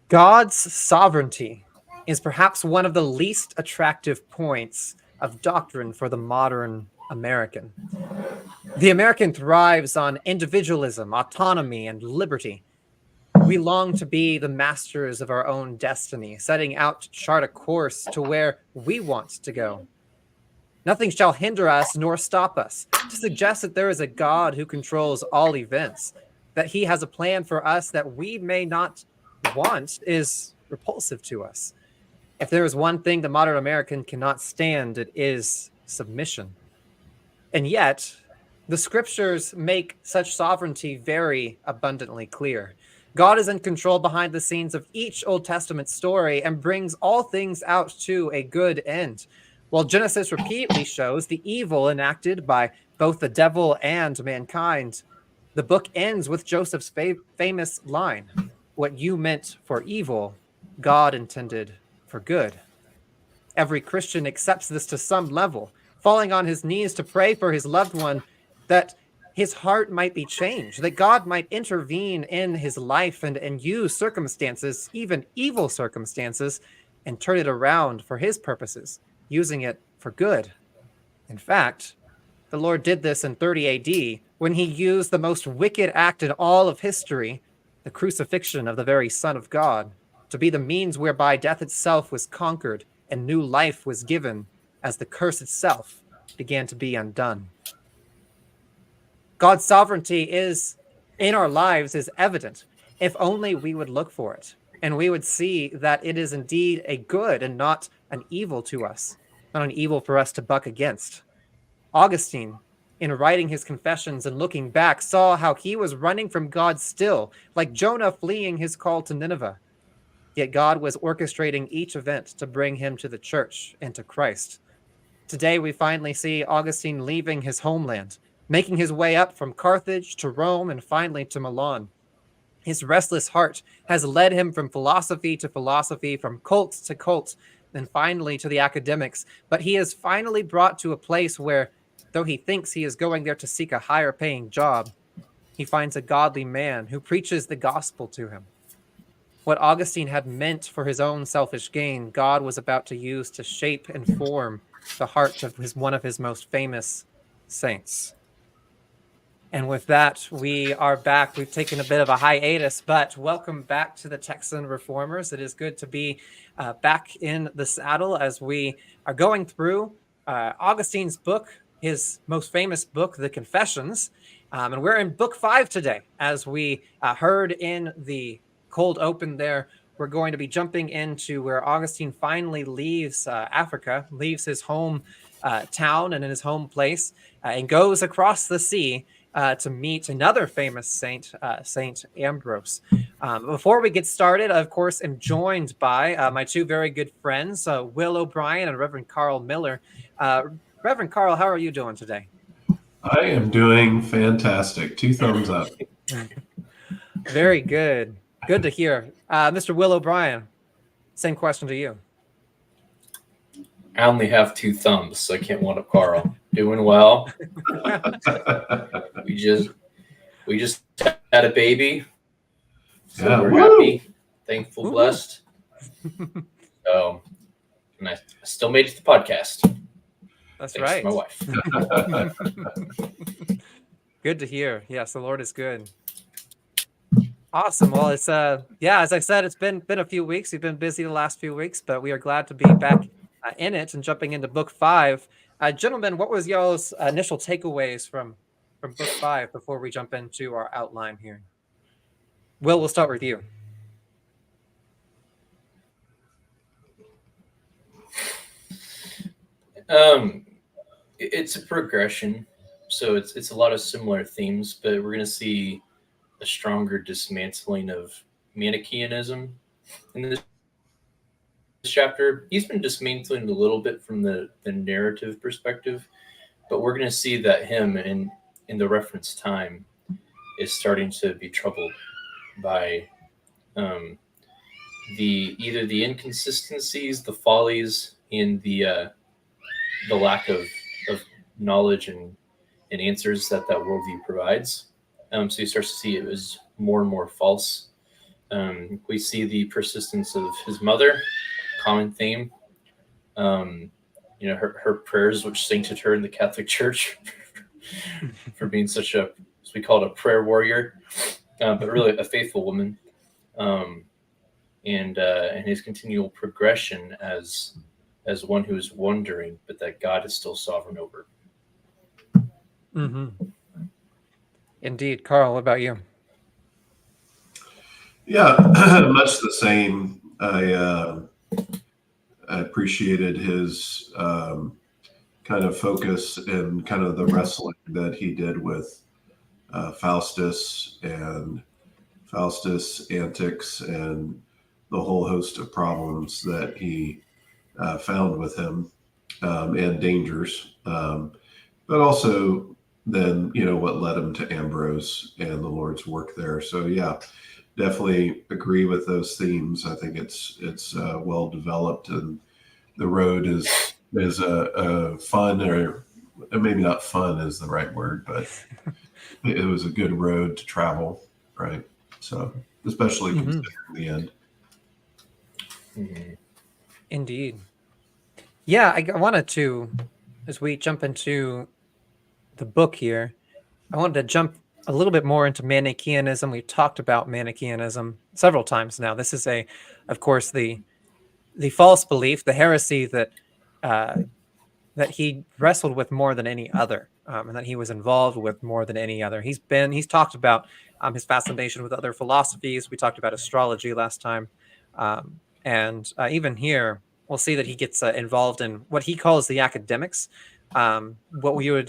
God's sovereignty is perhaps one of the least attractive points of doctrine for the modern American. The American thrives on individualism, autonomy, and liberty. We long to be the masters of our own destiny, setting out to chart a course to where we want to go. Nothing shall hinder us nor stop us. To suggest that there is a God who controls all events, that he has a plan for us that we may not want, is repulsive to us. If there is one thing the modern American cannot stand, it is submission. And yet, the scriptures make such sovereignty very abundantly clear. God is in control behind the scenes of each Old Testament story and brings all things out to a good end. While Genesis repeatedly shows the evil enacted by both the devil and mankind, the book ends with Joseph's famous line, "What you meant for evil, God intended for good." Every Christian accepts this to some level, falling on his knees to pray for his loved one that his heart might be changed, that God might intervene in his life and use circumstances, even evil circumstances, and turn it around for his purposes, using it for good. In fact, the Lord did this in 30 AD when he used the most wicked act in all of history, the crucifixion of the very Son of God, to be the means whereby death itself was conquered and new life was given as the curse itself began to be undone. God's sovereignty is in our lives is evident if only we would look for it, and we would see that it is indeed a good and not an evil to us, not an evil for us to buck against. Augustine, in writing his Confessions and looking back, saw how he was running from God still, like Jonah fleeing his call to Nineveh. Yet God was orchestrating each event to bring him to the church and to Christ. Today, we finally see Augustine leaving his homeland, making his way up from Carthage to Rome and finally to Milan. His restless heart has led him from philosophy to philosophy, from cult to cult, and finally to the academics. But he is finally brought to a place where, though he thinks he is going there to seek a higher paying job, he finds a godly man who preaches the gospel to him. What Augustine had meant for his own selfish gain, God was about to use to shape and form the heart of one of his most famous saints. And with that, we are back. We've taken a bit of a hiatus, but welcome back to the Texan Reformers. It is good to be back in the saddle as we are going through Augustine's book, his most famous book, the Confessions. And we're in book 5 today. As we heard in the cold open there, we're going to be jumping into where Augustine finally leaves Africa, leaves his home town and in his home place, and goes across the sea to meet another famous saint, Saint Ambrose. Before we get started, of course, I'm joined by my two very good friends, Will O'Brien and Reverend Carl Miller. Reverend Carl, how are you doing today? I am doing fantastic. 2 thumbs up. Very good. Good to hear. Mr. Will O'Brien, same question to you. I only have 2 thumbs, so I can't one up Carl. Doing well. We just had a baby, so Yeah, we're woo! happy, thankful, blessed. So, and I still made it to the podcast. That's Thanks right. to my wife. Good to hear. Yes, the Lord is good. Awesome. Well, it's as I said, it's been a few weeks. We've been busy the last few weeks, but we are glad to be back in it and jumping into book 5. Gentlemen, what was y'all's initial takeaways from book 5 before we jump into our outline here? Will, we'll start with you. It's a progression, so it's a lot of similar themes, but we're going to see a stronger dismantling of Manichaeanism in this chapter. He's been dismantling a little bit from the narrative perspective, but we're going to see that him in the reference time is starting to be troubled by either the inconsistencies, the follies, and the lack of knowledge and answers that worldview provides. So he starts to see it as more and more false. We see the persistence of his mother, common theme. Her prayers, which sainted her in the Catholic Church for being such a, as we call it, a prayer warrior, but really a faithful woman. And his continual progression as one who is wondering, but that God is still sovereign over. Mm-hmm. Indeed. Carl, what about you? Yeah, much the same. I appreciated his kind of focus and kind of the wrestling that he did with Faustus and Faustus' antics and the whole host of problems that he found with him and dangers, but also then what led him to Ambrose and the Lord's work there. So yeah, definitely agree with those themes. I think it's well developed, and the road is a fun, or maybe not fun is the right word, but it was a good road to travel, right? So especially considering the end. Mm-hmm. Indeed. Yeah, I wanted to, as we jump into the book here, I wanted to jump a little bit more into Manichaeanism. We've talked about Manichaeanism several times now. This is of course, the false belief, the heresy that that he wrestled with more than any other, and that he was involved with more than any other. He's talked about his fascination with other philosophies. We talked about astrology last time, and even here we'll see that he gets involved in what he calls the academics, what we would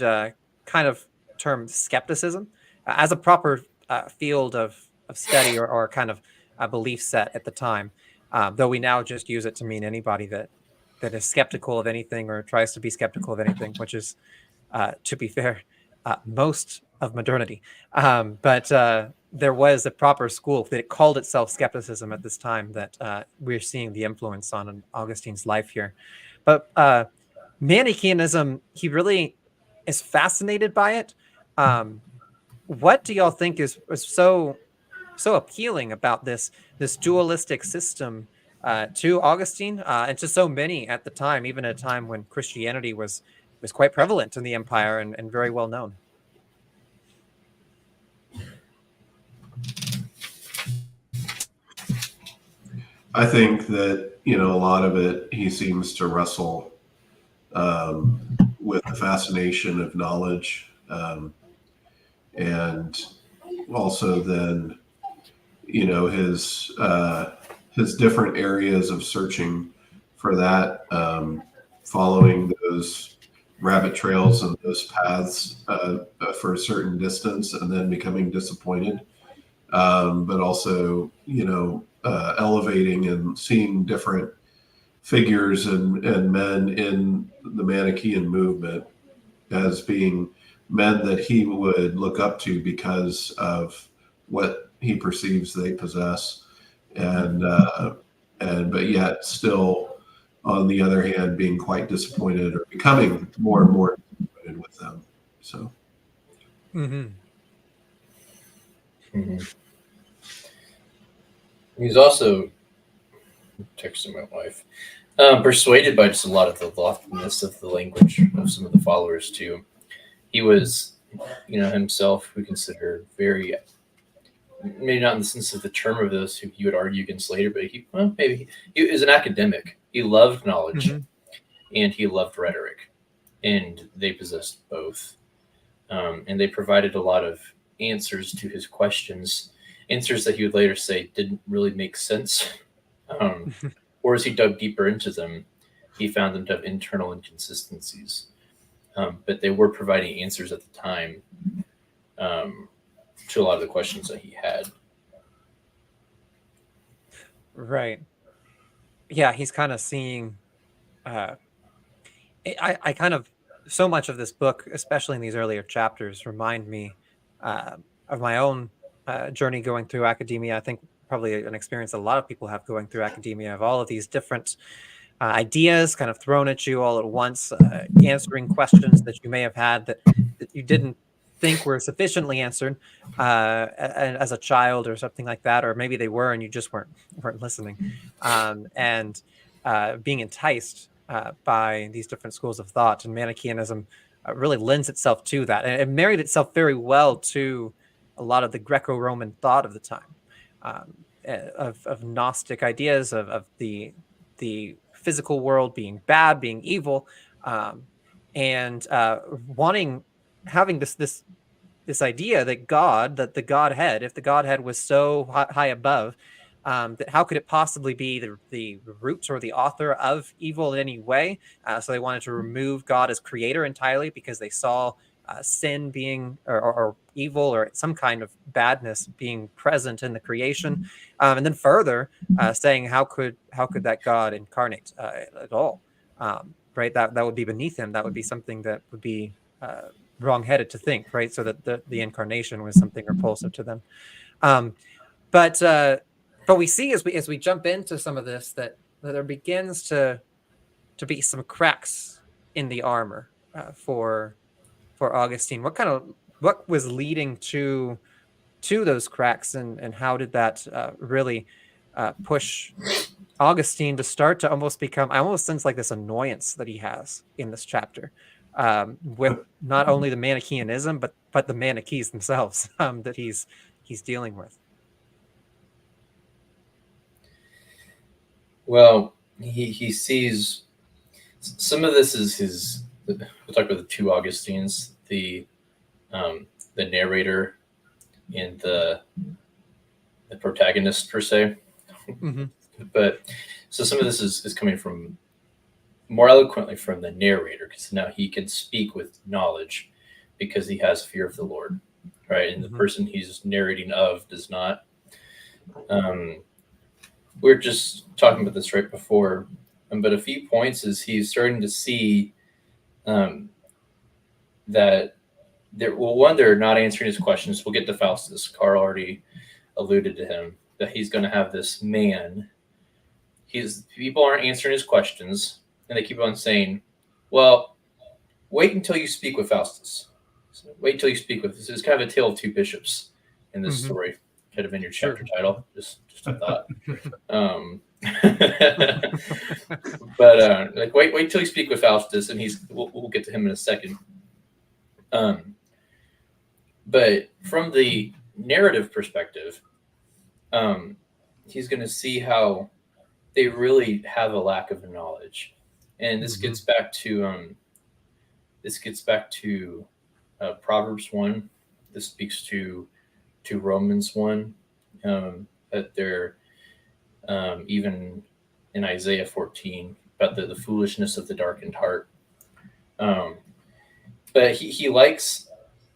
kind of term skepticism, as a proper field of study, or kind of a belief set at the time. Though we now just use it to mean anybody that is skeptical of anything or tries to be skeptical of anything, which is, to be fair, most of modernity. But there was a proper school that called itself skepticism at this time that we're seeing the influence on in Augustine's life here. But Manichaeanism, he really is fascinated by it. What do y'all think is so appealing about this dualistic system to Augustine and to so many at the time, even at a time when Christianity was quite prevalent in the empire and very well known? I think that a lot of it, he seems to wrestle with the fascination of knowledge, and also then his different areas of searching for that, following those rabbit trails and those paths for a certain distance, and then becoming disappointed, but also elevating and seeing different figures and men in the Manichaean movement as being men that he would look up to because of what he perceives they possess, and but yet still, on the other hand, being quite disappointed or becoming more and more disappointed with them. So. Mm-hmm. Mm-hmm. He's also, texting my wife, persuaded by just a lot of the loftiness of the language of some of the followers too. He was, himself, we consider very, maybe not in the sense of the term of those who he would argue against later, but he was an academic. He loved knowledge, and he loved rhetoric, and they possessed both. And they provided a lot of answers to his questions, answers that he would later say didn't really make sense. Or as he dug deeper into them, he found them to have internal inconsistencies. But they were providing answers at the time to a lot of the questions that he had. Right. Yeah, he's kind of seeing. I kind of, so much of this book, especially in these earlier chapters, remind me of my own journey going through academia. I think probably an experience a lot of people have going through academia, of all of these different ideas kind of thrown at you all at once, answering questions that you may have had that you didn't think were sufficiently answered as a child or something like that, or maybe they were and you just weren't listening, and being enticed by these different schools of thought. And Manichaeism really lends itself to that, and it married itself very well to a lot of the Greco-Roman thought of the time, of Gnostic ideas of the physical world being bad, being evil, and having this idea that the Godhead, if the Godhead was so high above, that how could it possibly be the root or the author of evil in any way? So they wanted to remove God as creator entirely because they saw sin being or evil or some kind of badness being present in the creation, and then further saying how could that God incarnate at all? Right, that would be beneath him. That would be something that would be wrong-headed to think, right? So that the incarnation was something repulsive to them. But we see as we jump into some of this that there begins to be some cracks in the armor for Augustine. What was leading to those cracks, and how did that really push Augustine to start to almost become, I almost sense like this annoyance that he has in this chapter with not only the Manichaeanism, but the Manichees themselves that he's dealing with. Well, he sees some of this is his. We'll talk about the two Augustines, the narrator and the protagonist per se. Mm-hmm. But so some of this is coming from more eloquently from the narrator, because now he can speak with knowledge because he has fear of the Lord, right? And the person he's narrating of does not. We were just talking about this right before, but a few points is he's starting to see that they're not answering his questions. We'll get to Faustus. Carl already alluded to him, that he's going to have this man. People aren't answering his questions, and they keep on saying, well, wait until you speak with Faustus. So wait until you speak with this. It's kind of a tale of two bishops in this story. Could have been your chapter title. Just a thought. But like wait till you speak with Faustus, and we'll get to him in a second. But from the narrative perspective, he's going to see how they really have a lack of knowledge, and this gets back to Proverbs 1. This speaks to Romans 1, that they're even in Isaiah 14 about the foolishness of the darkened heart. But he likes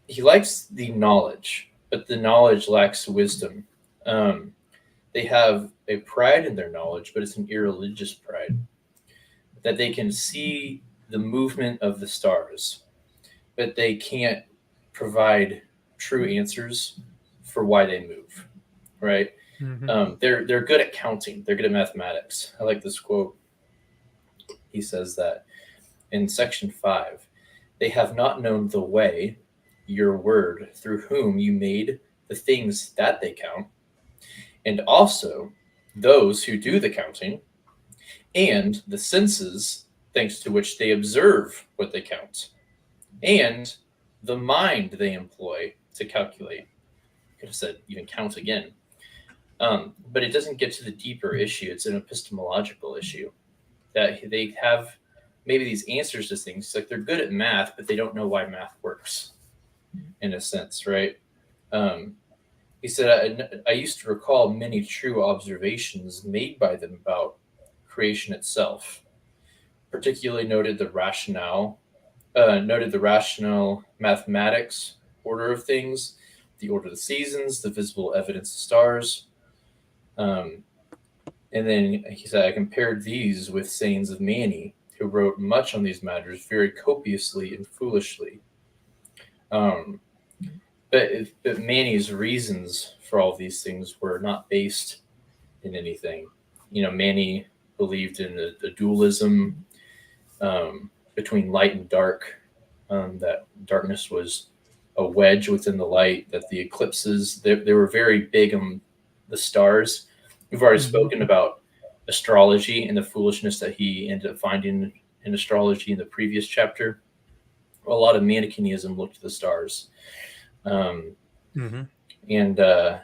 the knowledge, but the knowledge lacks wisdom. They have a pride in their knowledge, but it's an irreligious pride, that they can see the movement of the stars, but they can't provide true answers for why they move, right? They're good at counting. They're good at mathematics. I like this quote. He says that in section 5, they have not known the way, your word, through whom you made the things that they count, and also those who do the counting, and the senses, thanks to which they observe what they count, and the mind they employ to calculate. Could have said even count again. But it doesn't get to the deeper issue. It's an epistemological issue, that they have maybe these answers to things. Like they're good at math, but they don't know why math works, in a sense, right? He said, I used to recall many true observations made by them about creation itself. Particularly noted the rational mathematics order of things, the order of the seasons, the visible evidence of stars. And then he said, I compared these with sayings of Mani, who wrote much on these matters very copiously and foolishly. But Mani's reasons for all these things were not based in anything. Mani believed in a dualism between light and dark, that darkness was a wedge within the light, that the eclipses, they were very big on the stars. We've already spoken about astrology and the foolishness that he ended up finding in astrology in the previous chapter. A lot of Manichaeism looked to the stars. And the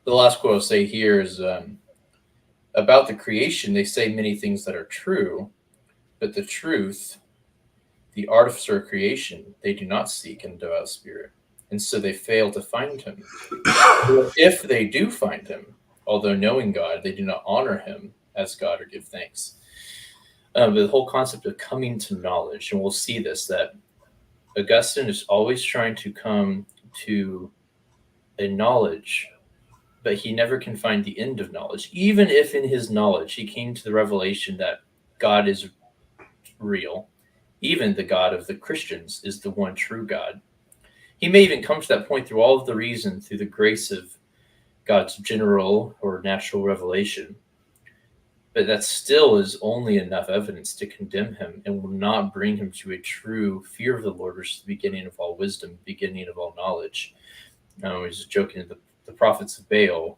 last quote I'll say here is about the creation. They say many things that are true, but the truth, the artificer of creation, they do not seek in devout spirit, and so they fail to find him. Or if they do find him, although knowing God, they do not honor him as God or give thanks. The whole concept of coming to knowledge, and we'll see this, that Augustine is always trying to come to a knowledge, but he never can find the end of knowledge. Even if in his knowledge he came to the revelation that God is real, even the God of the Christians is the one true God. He may even come to that point through all of the reason, through the grace of God's general or natural revelation. But that still is only enough evidence to condemn him and will not bring him to a true fear of the Lord, which is the beginning of all wisdom, beginning of all knowledge. I was joking that the prophets of Baal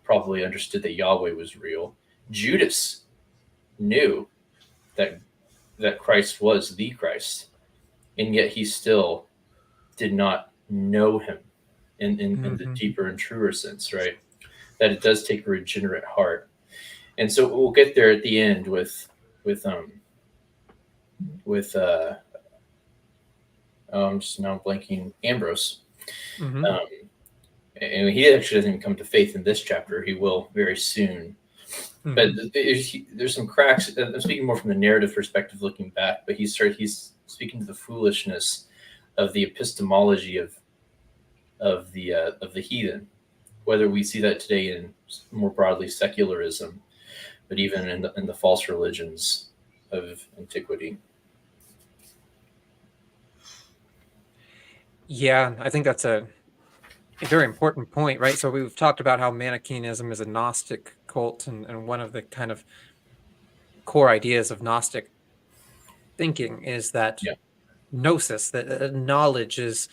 probably understood that Yahweh was real. Judas knew that Christ was the Christ, and yet he still did not know him in the deeper and truer sense, right? That it does take a regenerate heart. And so we'll get there at the end with just now blanking, Ambrose. And he actually doesn't even come to faith in this chapter. He will very soon. But there's some cracks. I'm speaking more from the narrative perspective, looking back. But he's speaking to the foolishness of the epistemology of the heathen, whether we see that today in more broadly secularism, but even in the false religions of antiquity. Yeah, I think that's a very important point, right? So we've talked about how Manichaeism is a Gnostic cult, and one of the kind of core ideas of Gnostic thinking is that gnosis, that knowledge is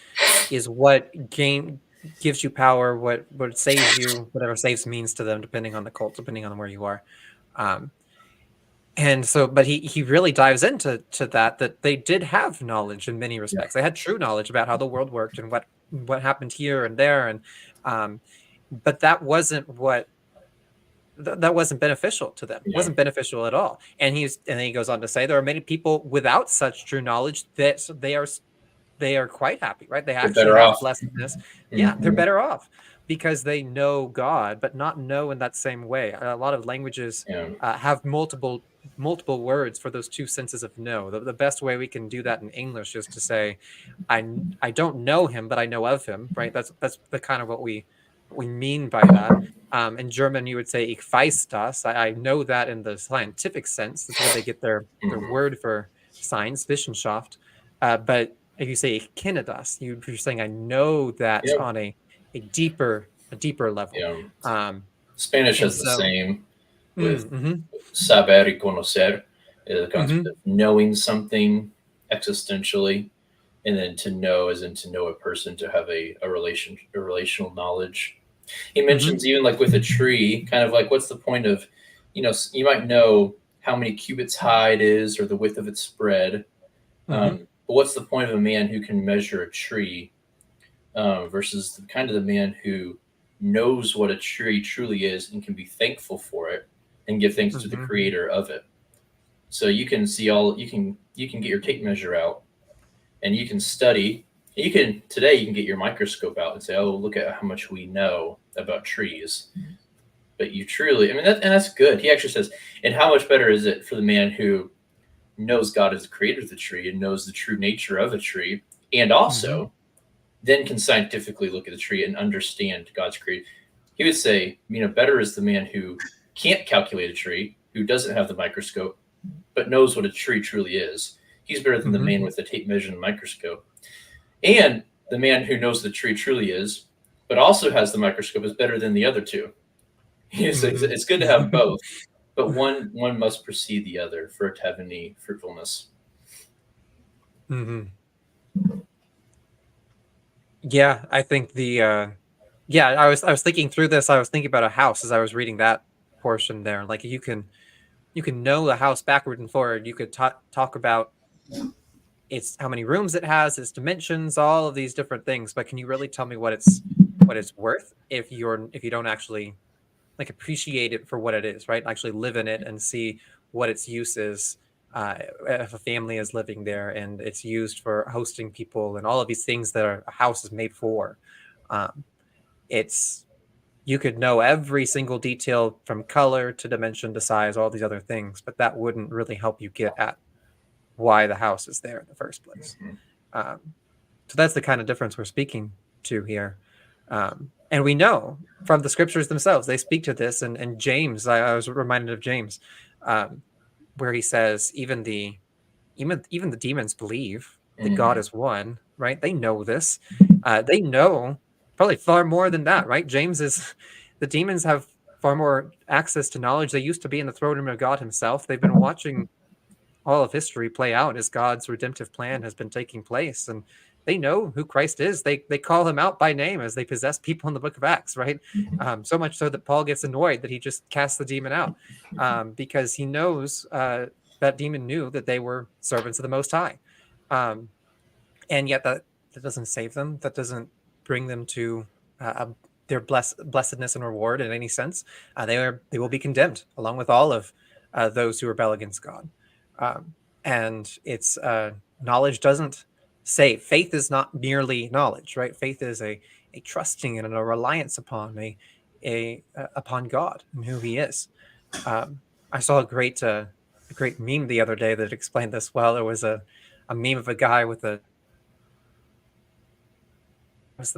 what gives you power, what saves you, whatever saves means to them, depending on the cult, depending on where you are. And so, but he really dives into that they did have knowledge in many respects. They had true knowledge about how the world worked and what happened here and there, and but that wasn't that wasn't beneficial to them. It wasn't beneficial at all. And then he goes on to say there are many people without such true knowledge that they are quite happy, right? They actually have blessedness. Yeah, they're better off because they know God, but not know in that same way. A lot of languages have multiple words for those two senses of know. The best way we can do that in English is to say, I don't know him, but I know of him, right? That's the kind of what we mean by that. In German, you would say ich weiß das. I know that in the scientific sense. That's where they get their word for science, Wissenschaft. But if you say ich kenne das, you're saying I know that on a deeper level. Yeah. Spanish has the same with saber y conocer, the concept of knowing something existentially, and then to know as in to know a person, to have a relational knowledge. He mentions even like with a tree, kind of like what's the point of, you might know how many cubits high it is or the width of its spread. But what's the point of a man who can measure a tree versus the man who knows what a tree truly is and can be thankful for it and give thanks to the creator of it. So you can see you can get your tape measure out and you can study. Today you can get your microscope out and say, oh, look at how much we know about trees. But you truly, that's good. He actually says, and how much better is it for the man who knows God as the creator of the tree and knows the true nature of a tree, and also then can scientifically look at the tree and understand God's creation. He would say, better is the man who can't calculate a tree, who doesn't have the microscope, but knows what a tree truly is. He's better than the man with the tape measure and microscope. And the man who knows the tree truly is, but also has the microscope, is better than the other two. It's good to have both, but one must precede the other for it to have any fruitfulness. Yeah, I think I was thinking through this. I was thinking about a house as I was reading that portion there. Like you can know the house backward and forward. You could talk about its how many rooms it has, its dimensions, all of these different things. But can you really tell me what it's worth if you don't actually like appreciate it for what it is, right? Actually live in it and see what its use is. If a family is living there and it's used for hosting people and all of these things that a house is made for, um, it's you could know every single detail from color to dimension to size, all these other things, but that wouldn't really help you get at why the house is there in the first place. Um, so that's the kind of difference we're speaking to here. And we know from the scriptures themselves, they speak to this. And James, I was reminded of James, um, where he says, even the demons believe that God is one, right? They know this. They know probably far more than that, right? The demons have far more access to knowledge. They used to be in the throne room of God himself. They've been watching all of history play out as God's redemptive plan has been taking place. And they know who Christ is. They call him out by name as they possess people in the book of Acts, right? So much so that Paul gets annoyed that he just casts the demon out because he knows that demon knew that they were servants of the Most High. Um, and yet that doesn't save them. That doesn't bring them to their blessedness and reward in any sense. They will be condemned along with all of those who rebel against God. And it's knowledge doesn't save. Faith is not merely knowledge, right? Faith is a trusting and a reliance upon upon God and who He is. I saw a great meme the other day that explained this well. There was a meme of a guy with the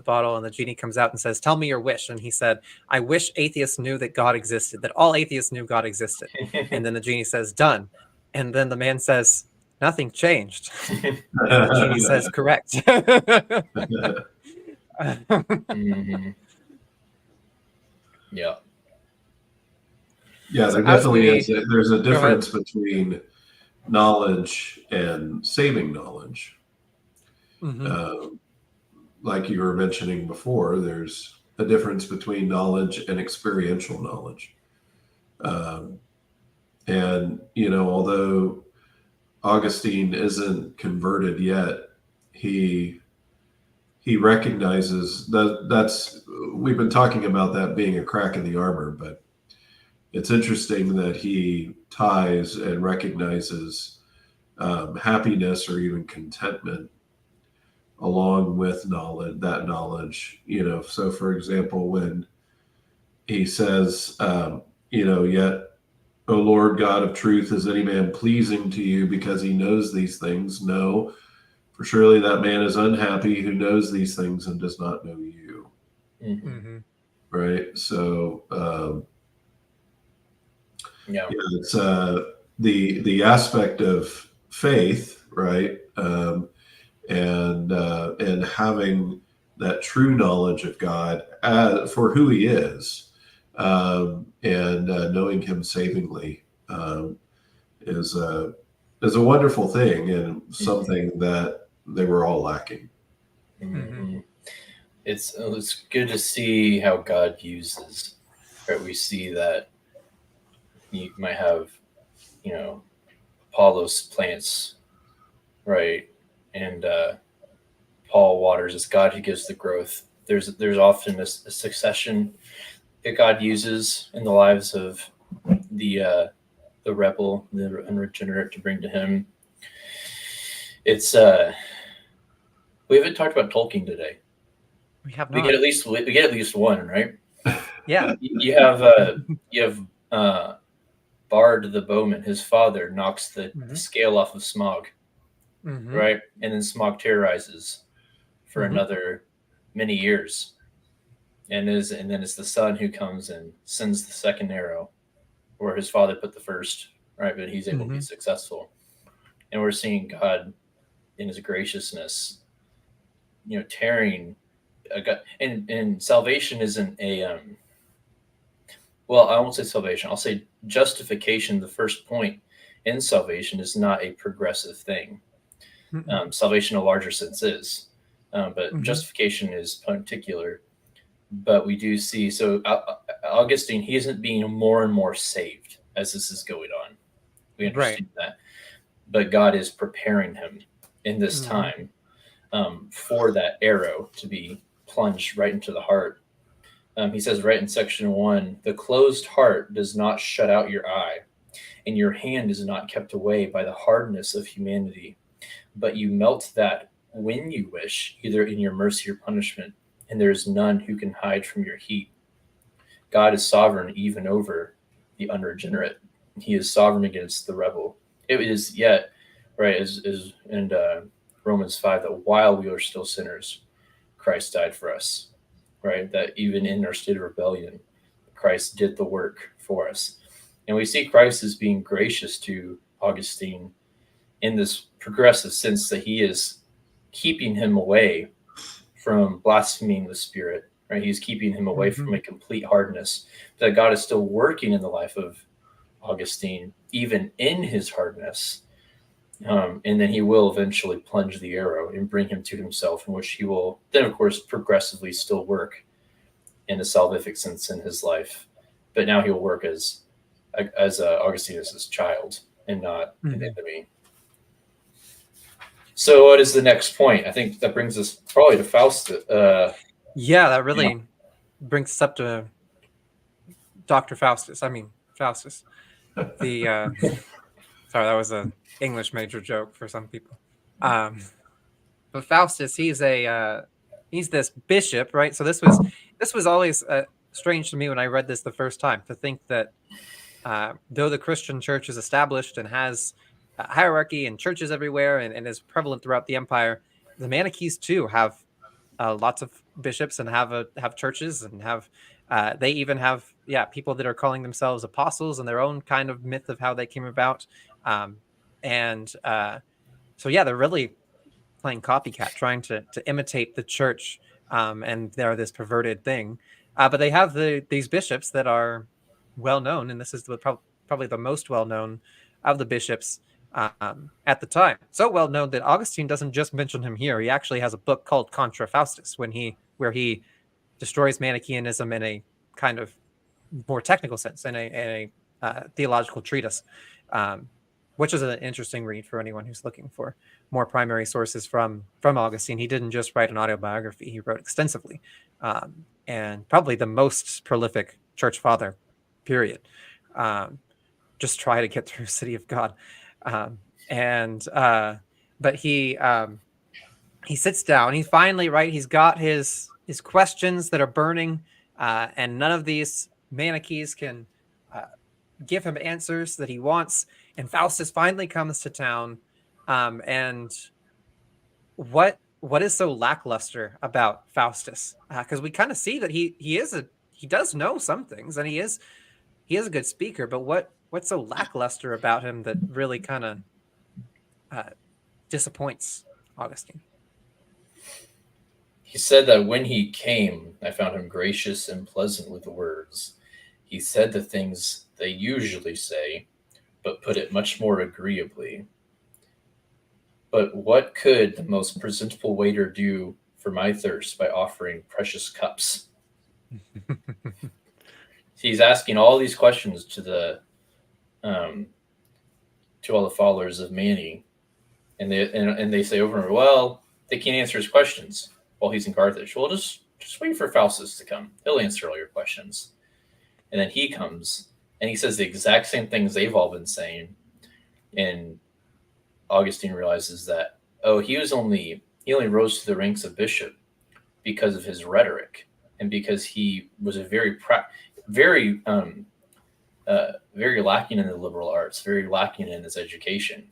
bottle, and the genie comes out and says, "Tell me your wish." And he said, "I wish atheists knew that God existed, that all atheists knew God existed." And then the genie says, "Done." And then the man says, "Nothing changed." And the genie says, "Correct." Yeah. Yeah, there definitely is. There's a difference between knowledge and saving knowledge. Like you were mentioning before, there's a difference between knowledge and experiential knowledge. And, although Augustine isn't converted yet, he recognizes that's we've been talking about that being a crack in the armor, but it's interesting that he ties and recognizes happiness or even contentment along with knowledge. So for example, when he says, yet, O Lord God of truth, is any man pleasing to you because he knows these things? No, for surely that man is unhappy who knows these things and does not know you. Right. So, it's the aspect of faith, right? And having that true knowledge of God for who He is, and knowing Him savingly is a wonderful thing, and something that they were all lacking. It's good to see how God uses. Right, we see that you might have, Apollos plants, right, and Paul waters. It's God who gives the growth. There's often a succession that God uses in the lives of the rebel, the unregenerate, to bring to Him. It's we haven't talked about Tolkien today. We have not. We get at least one, right? Yeah. You have Bard the bowman. His father knocks the scale off of Smaug, right? And then Smaug terrorizes for another many years, and then it's the son who comes and sends the second arrow, where his father put the first, right? But he's able to be successful, and we're seeing God in His graciousness, tearing a gut. And salvation isn't a well, I won't say salvation. I'll say justification. The first point in salvation is not a progressive thing. Salvation, in a larger sense, is. but justification is particular. But we do see, so Augustine, he isn't being more and more saved as this is going on. We understand that. But God is preparing him in this time for that arrow to be plunged right into the heart. He says right in section 1, the closed heart does not shut out your eye, and your hand is not kept away by the hardness of humanity, but you melt that when you wish, either in your mercy or punishment, and there is none who can hide from your heat. God is sovereign even over the unregenerate. He is sovereign against the rebel. It is yet, right, as in Romans 5, that while we are still sinners, Christ died for us, right? That even in our state of rebellion, Christ did the work for us. And we see Christ as being gracious to Augustine in this progressive sense that he is keeping him away from blaspheming the Spirit, right? He's keeping him away from a complete hardness. That God is still working in the life of Augustine, even in his hardness. And then he will eventually plunge the arrow and bring him to himself, in which he will then, of course, progressively still work in a salvific sense in his life. But now he'll work as Augustine is his child and not an enemy. So what is the next point? I think that brings us probably to Faustus. That really brings us up to Dr. Faustus. I mean, Faustus. The sorry, that was an English major joke for some people. But Faustus, he's this bishop, right? So this was always strange to me when I read this the first time, to think that though the Christian church is established and has hierarchy and churches everywhere and is prevalent throughout the empire, the Manichees too have lots of bishops and have churches and have they even have people that are calling themselves apostles and their own kind of myth of how they came about. So they're really playing copycat, trying to imitate the church, and they're this perverted thing. But they have these bishops that are well known, and this is probably the most well known of the bishops at the time. So well known that Augustine doesn't just mention him here. He actually has a book called Contra Faustus, where he destroys Manichaeanism in a kind of more technical sense, in a theological treatise, which is an interesting read for anyone who's looking for more primary sources from Augustine. He didn't just write an autobiography; he wrote extensively, and probably the most prolific church father, period. Just try to get through City of God. But he sits down. He finally, right, he's got his questions that are burning, and none of these Manichees can give him answers that he wants. And Faustus finally comes to town. And what is so lackluster about Faustus? Because we kind of see that he does know some things, and he is a good speaker. But what's so lackluster about him that really kind of disappoints Augustine? He said that when he came, I found him gracious and pleasant with words. He said the things they usually say, but put it much more agreeably. But what could the most presentable waiter do for my thirst by offering precious cups? He's asking all these questions to all the followers of Mani, and they say over and over, well, they can't answer his questions while he's in Carthage. Well, just wait for Faustus to come. He'll answer all your questions. And then he comes and he says the exact same things they've all been saying. And Augustine realizes that, he only rose to the ranks of bishop because of his rhetoric and because he was a very lacking in the liberal arts, very lacking in his education.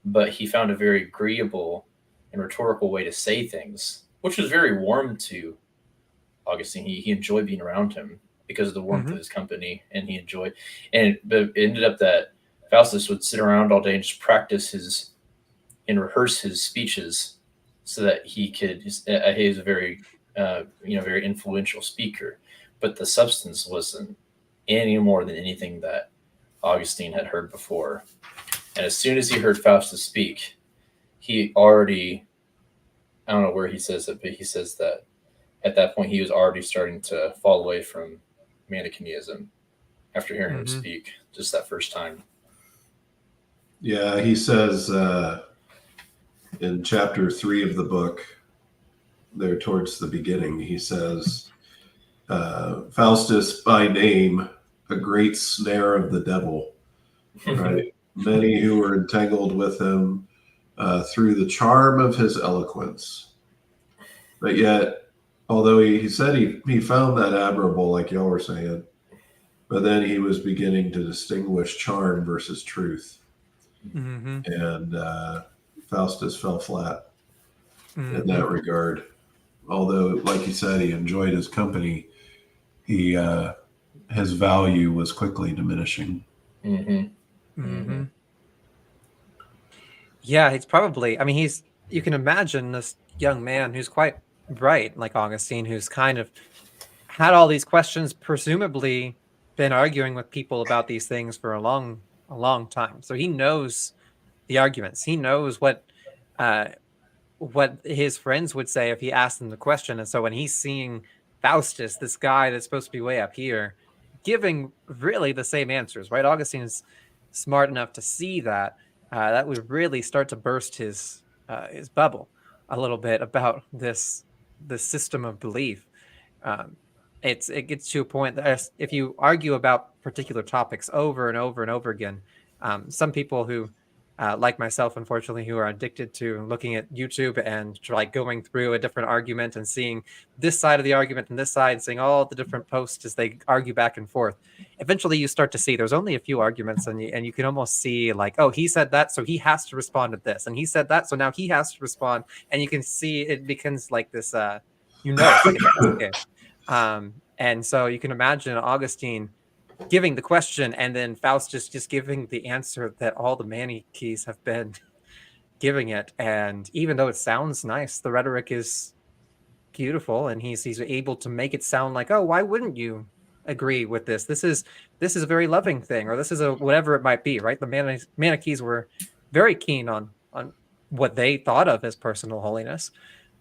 But he found a very agreeable and rhetorical way to say things, which was very warm to Augustine. He enjoyed being around him because of the warmth of his company, and but it ended up that Faustus would sit around all day and just practice and rehearse his speeches so that he is a very, very influential speaker, but the substance wasn't any more than anything that Augustine had heard before. And as soon as he heard Faustus speak, he already I don't know where he says it, but he says that at that point he was already starting to fall away from Manichaeism after hearing him speak just that first time. Yeah, he says in chapter 3 of the book, there towards the beginning, he says, Faustus by name, a great snare of the devil, right? Many who were entangled with him through the charm of his eloquence. But yet, although he said he found that admirable, like y'all were saying, but then he was beginning to distinguish charm versus truth. And Faustus fell flat in that regard. Although, like you said, he enjoyed his company, his value was quickly diminishing. Yeah, he's probably, I mean, you can imagine this young man who's quite bright, like Augustine, who's kind of had all these questions, presumably been arguing with people about these things for a long time. So he knows the arguments. He knows what his friends would say if he asked them the question. And so when he's seeing Faustus, this guy that's supposed to be way up here, giving really the same answers, right? Augustine is smart enough to see that. That would really start to burst his bubble a little bit about this system of belief. It gets to a point that if you argue about particular topics over and over and over again, some people who, like myself, unfortunately, who are addicted to looking at YouTube and like going through a different argument and seeing this side of the argument and this side, seeing all the different posts as they argue back and forth. Eventually, you start to see there's only a few arguments, and you can almost see like, oh, he said that, so he has to respond to this, and he said that, so now he has to respond, and you can see it becomes like this, it's like a chess game. And so you can imagine Augustine giving the question and then Faustus just giving the answer that all the Manichees have been giving it. And even though it sounds nice, the rhetoric is beautiful, and he's able to make it sound like, oh, why wouldn't you agree with this? This is a very loving thing, or this is a whatever it might be, right? The Manichees were very keen on what they thought of as personal holiness.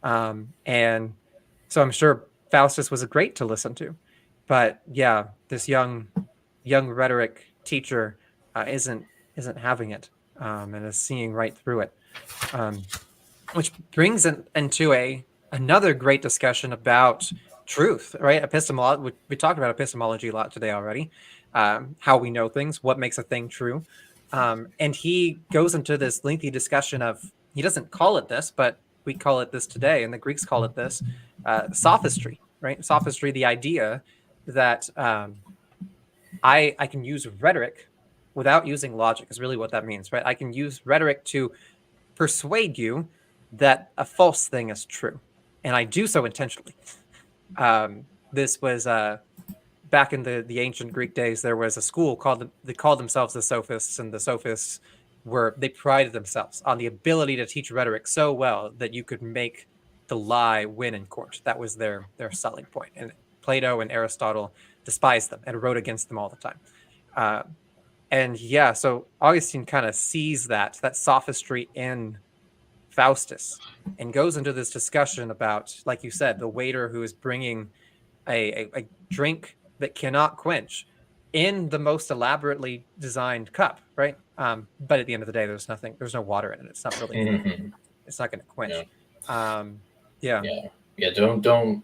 And so I'm sure Faustus was great to listen to. But yeah, this young rhetoric teacher isn't having it, and is seeing right through it, which brings into another great discussion about truth, right? Epistemology. We talked about epistemology a lot today already. How we know things, what makes a thing true, and he goes into this lengthy discussion of, he doesn't call it this, but we call it this today, and the Greeks call it this, sophistry, right? Sophistry, the idea that I can use rhetoric without using logic is really what that means, right? I can use rhetoric to persuade you that a false thing is true, and I do so intentionally. This was back in the ancient Greek days. There was a school they called themselves the Sophists, and the Sophists they prided themselves on the ability to teach rhetoric so well that you could make the lie win in court. That was their selling point. And Plato and Aristotle despised them and wrote against them all the time. And yeah, so Augustine kind of sees that sophistry in Faustus and goes into this discussion about, like you said, the waiter who is bringing a drink that cannot quench in the most elaborately designed cup, right? But at the end of the day, there's no water in it. It's not really, it's not going to quench. Yeah. Don't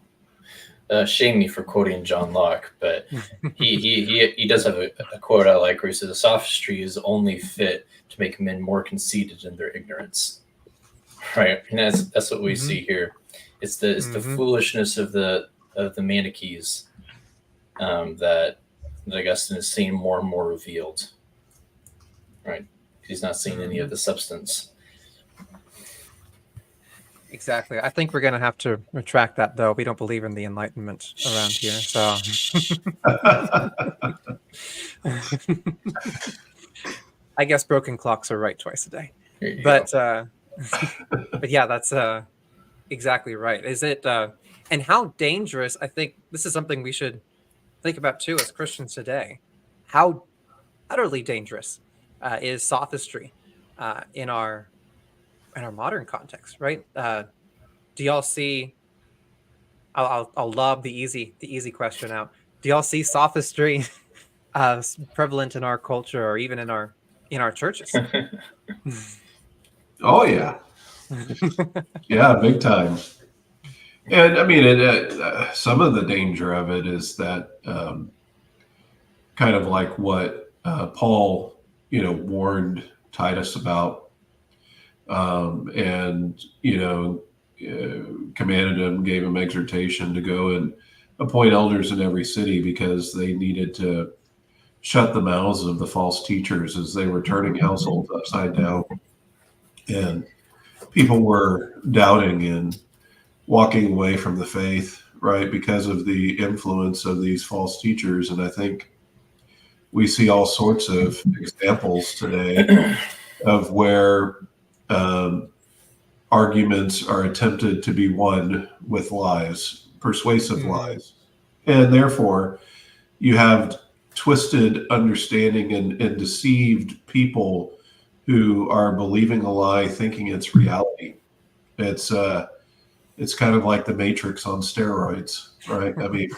shame me for quoting John Locke, but he does have a quote I like where he says, "A sophistry is only fit to make men more conceited in their ignorance." Right, and that's what we see here. It's the foolishness of the Manichees that Augustine is seeing more and more revealed. Right, he's not seeing any of the substance. Exactly. I think we're going to have to retract that, though. We don't believe in the Enlightenment around here. So, I guess broken clocks are right twice a day. But yeah, that's exactly right. Is it? And how dangerous? I think this is something we should think about too as Christians today. How utterly dangerous is sophistry in our modern context, right? do y'all see? I'll lob the easy question out. Do y'all see sophistry prevalent in our culture or even in our churches? Oh yeah, yeah, big time. And I mean, some of the danger of it is that kind of like what Paul, warned Titus about, and commanded him, gave him exhortation to go and appoint elders in every city because they needed to shut the mouths of the false teachers as they were turning households upside down, and people were doubting and walking away from the faith, right, because of the influence of these false teachers. And I think we see all sorts of examples today of where arguments are attempted to be won with lies, persuasive lies. And therefore, you have twisted understanding and deceived people who are believing a lie, thinking it's reality. It's kind of like the Matrix on steroids, right? I mean,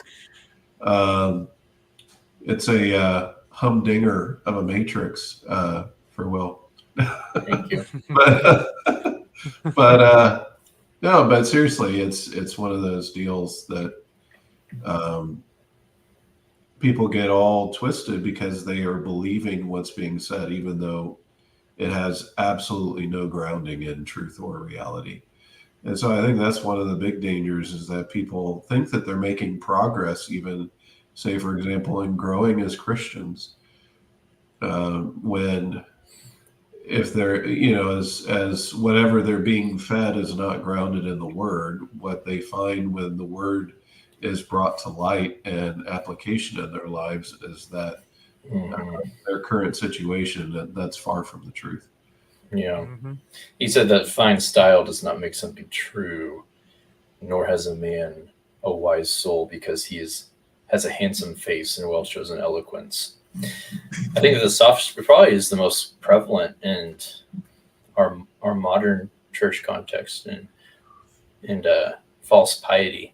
it's a humdinger of a Matrix, for Will. Thank you. but no, but seriously, it's one of those deals that people get all twisted because they are believing what's being said, even though it has absolutely no grounding in truth or reality. And so I think that's one of the big dangers, is that people think that they're making progress, even, say, for example, in growing as Christians, when if they're, as whatever they're being fed is not grounded in the Word, what they find when the Word is brought to light and application in their lives is that their current situation, that's far from the truth. Yeah. He said that fine style does not make something true, nor has a man a wise soul because he has a handsome face and well-chosen eloquence. I think that the sophistry probably is the most prevalent in our modern church context, and false piety.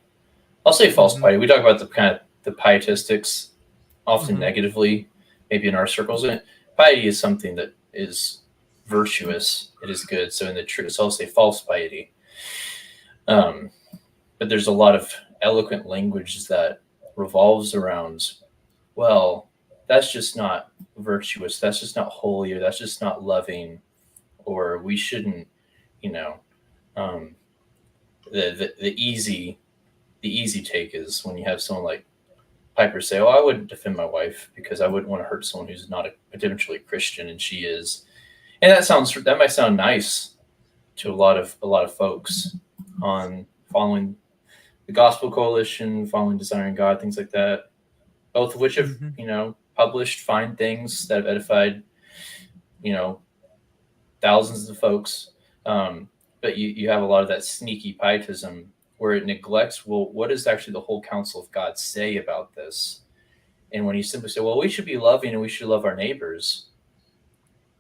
I'll say false piety. We talk about the kind of the pietistics often negatively, maybe in our circles. And piety is something that is virtuous. It is good. So in the church, so I'll say false piety. But there's a lot of eloquent language that revolves around, well, that's just not virtuous. That's just not holy, or that's just not loving, or we shouldn't, the easy take is when you have someone like Piper say, "Oh, I wouldn't defend my wife because I wouldn't want to hurt someone who's not potentially Christian, and she is." And that might sound nice to a lot of folks on following the Gospel Coalition, following Desiring God, things like that. Both of which have published fine things that have edified thousands of folks. But you have a lot of that sneaky pietism where it neglects, well, what does actually the whole counsel of God say about this? And when you simply say, well, we should be loving and we should love our neighbors,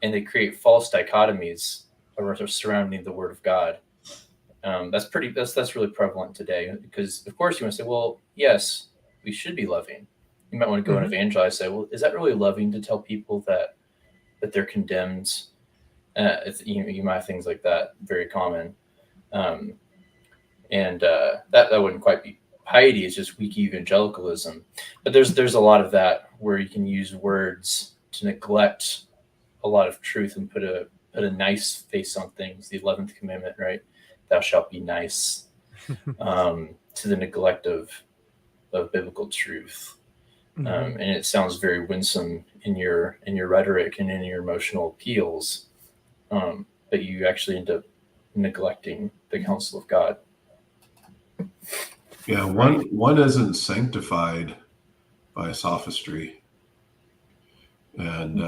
and they create false dichotomies surrounding the Word of God, that's really prevalent today. Because of course you want to say, well, yes, we should be loving. You might want to go and evangelize. Say, well, is that really loving to tell people that they're condemned? You might have things like that, very common. And that wouldn't quite be piety. It's just weak evangelicalism. But there's a lot of that where you can use words to neglect a lot of truth and put a nice face on things. The 11th commandment, right? Thou shalt be nice, to the neglect of biblical truth. And it sounds very winsome in your rhetoric and in your emotional appeals, but you actually end up neglecting the counsel of God. Yeah, one isn't sanctified by sophistry, and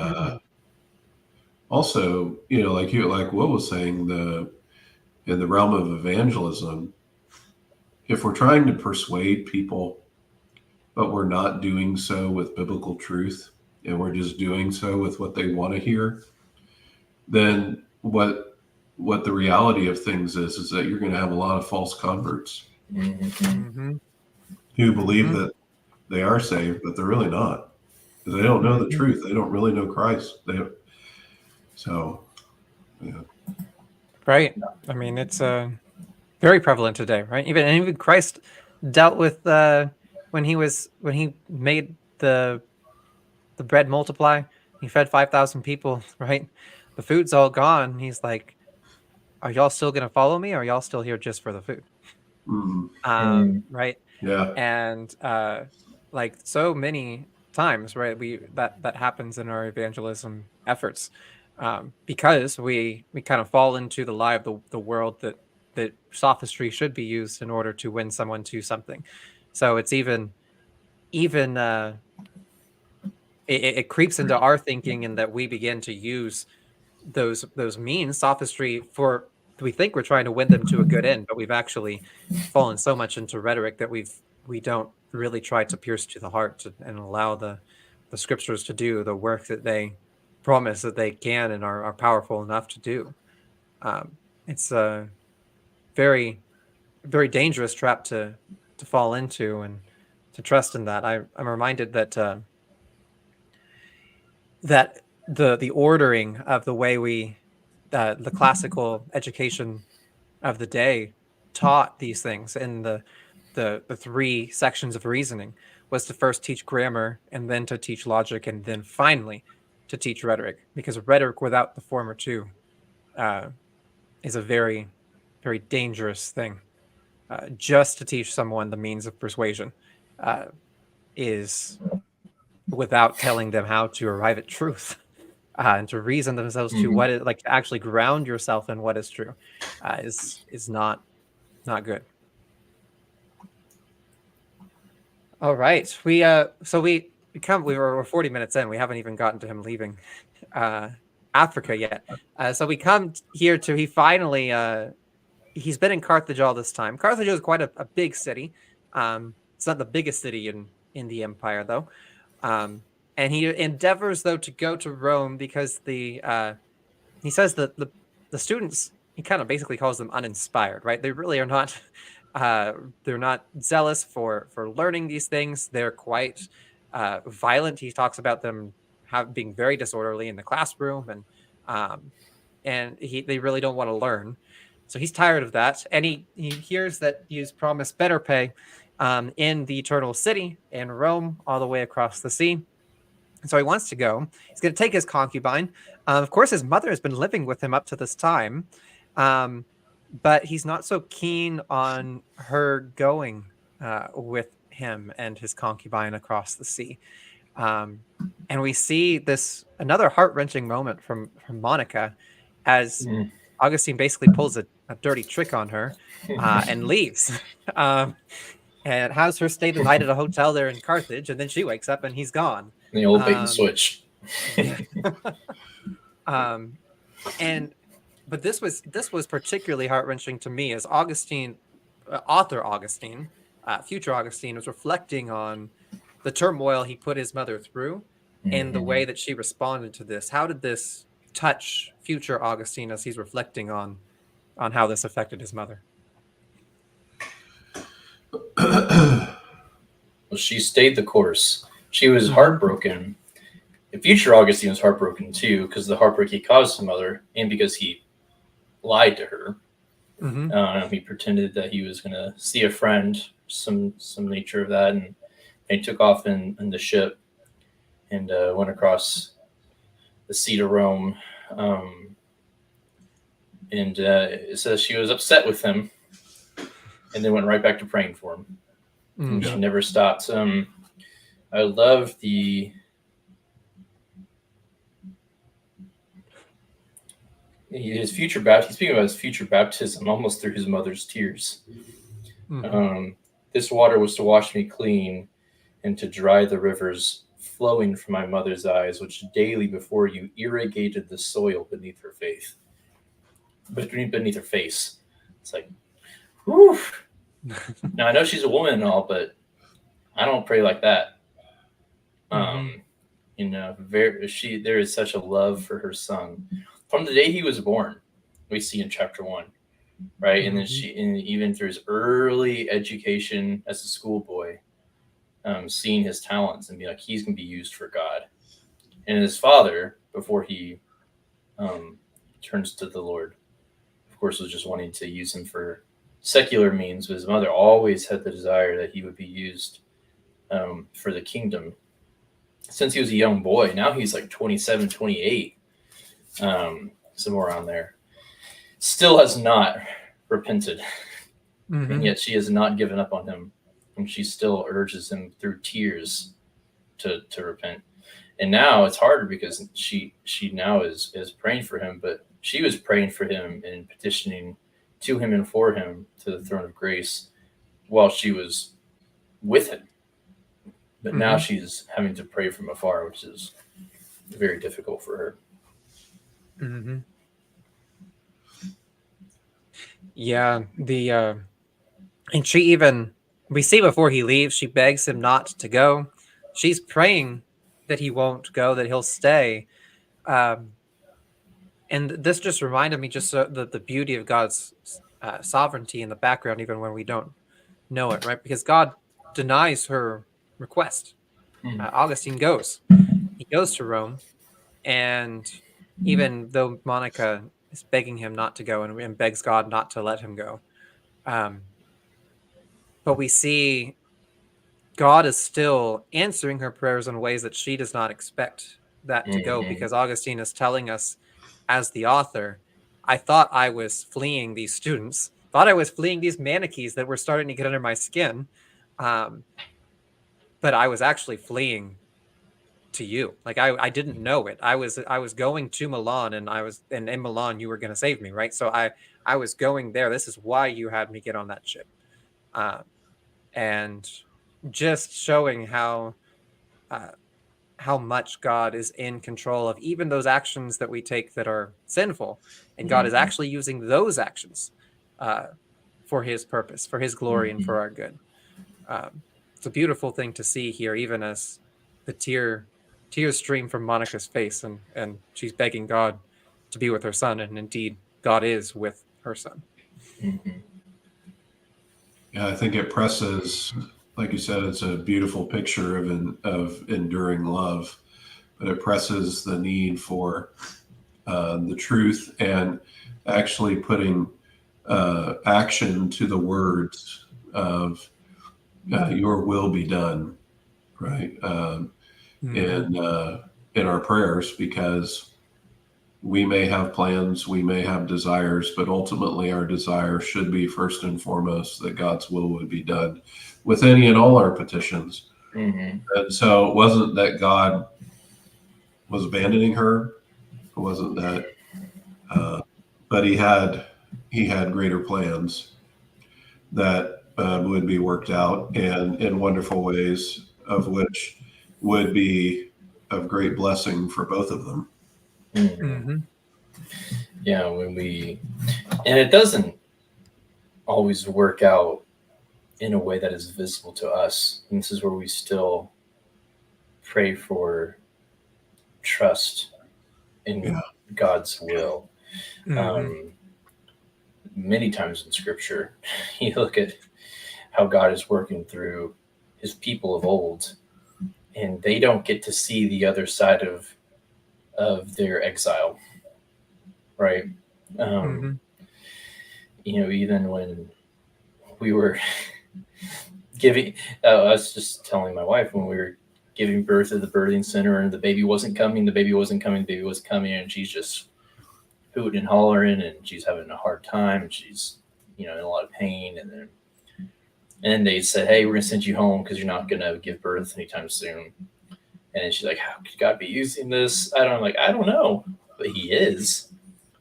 also, like Will was saying, in the realm of evangelism, if we're trying to persuade people, but we're not doing so with biblical truth, and we're just doing so with what they want to hear, then what what the reality of things is that you're going to have a lot of false converts who believe that they are saved, but they're really not. They don't know the truth. They don't really know Christ. So, yeah. Right. I mean, it's very prevalent today, right? Even Christ dealt with when he made the bread multiply. He fed 5,000 people, right? The food's all gone. He's like, "Are y'all still gonna follow me, or are y'all still here just for the food?" Right? Yeah. And like so many times, right? That happens in our evangelism efforts, because we kind of fall into the lie of the world that sophistry should be used in order to win someone to something. So it's even it creeps into our thinking, in that we begin to use those means, sophistry, for we think we're trying to win them to a good end, but we've actually fallen so much into rhetoric that we don't really try to pierce to the heart and allow the scriptures to do the work that they promise that they can and are powerful enough to do. It's a very, very dangerous trap to fall into, and to trust in that. I'm reminded that that the ordering of the way the classical education of the day taught these things in the three sections of reasoning was to first teach grammar, and then to teach logic, and then finally to teach rhetoric, because rhetoric without the former two is a very, very dangerous thing. Just to teach someone the means of persuasion is without telling them how to arrive at truth. And to reason themselves to what is, like, to actually ground yourself in what is true, is not good. All right, we're 40 minutes in. We haven't even gotten to him leaving Africa yet. So we come here to he finally he's been in Carthage all this time. Carthage is quite a big city. It's not the biggest city in the empire, though. And he endeavors, though, to go to Rome, because he says that the students, he kind of basically calls them uninspired, right? They really are not they're not zealous for learning these things. They're quite violent. He talks about them being very disorderly in the classroom, and they really don't want to learn. So he's tired of that, and he hears that he's promised better pay in the Eternal City in Rome, all the way across the sea. And so he wants to go. He's going to take his concubine. Of course, his mother has been living with him up to this time, but he's not so keen on her going with him and his concubine across the sea. And we see another heart-wrenching moment from Monica, as Augustine basically pulls a dirty trick on her and leaves. And has her stay the night at a hotel there in Carthage, and then she wakes up and he's gone. The old bait and switch. But this was particularly heart-wrenching to me, as Augustine, author Augustine, future Augustine, was reflecting on the turmoil he put his mother through, and the way that she responded to this. How did this touch future Augustine as he's reflecting on how this affected his mother? Well, she stayed the course. She was heartbroken. The future Augustine was heartbroken too, because the heartbreak he caused his mother, and because he lied to her. He pretended that he was going to see a friend, some nature of that, and he took off in the ship and went across the sea to Rome. And it says she was upset with him, and then went right back to praying for him. And she never stopped. I love his future baptism. He's speaking about his future baptism almost through his mother's tears. This water was to wash me clean and to dry the rivers flowing from my mother's eyes, which daily before you irrigated the soil beneath her faith. Beneath her face. It's like, whew. Now I know she's a woman and all, but I don't pray like that. There is such a love for her son from the day he was born, we see in chapter 1, right? And then and even through his early education as a schoolboy, seeing his talents and be like, he's going to be used for God. And his father, before he turns to the Lord, of course, was just wanting to use him for secular means, but his mother always had the desire that he would be used for the kingdom. Since he was a young boy, now he's like 27, 28, somewhere around there. Still has not repented, and yet she has not given up on him, and she still urges him through tears to repent. And now it's harder because she now is praying for him, but she was praying for him and petitioning to him and for him to the throne of grace while she was with him. But now she's having to pray from afar, which is very difficult for her. Yeah, and she even, we see before he leaves, she begs him not to go. She's praying that he won't go, that he'll stay. And this just reminded me just the beauty of God's sovereignty in the background, even when we don't know it, right? Because God denies her request. Augustine goes. He goes to Rome, and even though Monica is begging him not to go and begs God not to let him go, but we see God is still answering her prayers in ways that she does not expect that to go, because Augustine is telling us, as the author, I thought I was fleeing these students, thought I was fleeing these manichees that were starting to get under my skin, but I was actually fleeing to you. Like I didn't know it. I was going to Milan, and in Milan you were going to save me, right? So I was going there. This is why you had me get on that ship, and just showing how much God is in control of even those actions that we take that are sinful, and God is actually using those actions for His purpose, for His glory, and for our good. It's a beautiful thing to see here, even as the tears stream from Monica's face, and she's begging God to be with her son, and indeed God is with her son. Yeah, I think it presses, like you said, it's a beautiful picture of enduring love, but it presses the need for the truth and actually putting action to the words of your will be done, right? In our prayers, because we may have plans, we may have desires, but ultimately our desire should be first and foremost that God's will would be done with any and all our petitions. And so it wasn't that God was abandoning her. It wasn't that, but he had greater plans that would be worked out and in wonderful ways, of which would be of great blessing for both of them. Yeah, and it doesn't always work out in a way that is visible to us. And this is where we still pray for trust in God's will. Many times in Scripture, you look at how God is working through His people of old, and they don't get to see the other side of their exile, right? Even when we were giving, I was just telling my wife, when we were giving birth at the birthing center and the baby wasn't coming, and she's just hooting and hollering, and she's having a hard time, and she's, in a lot of pain. And then they said, hey, we're going to send you home because you're not going to give birth anytime soon. And she's like, how could God be using this? I don't know, but He is.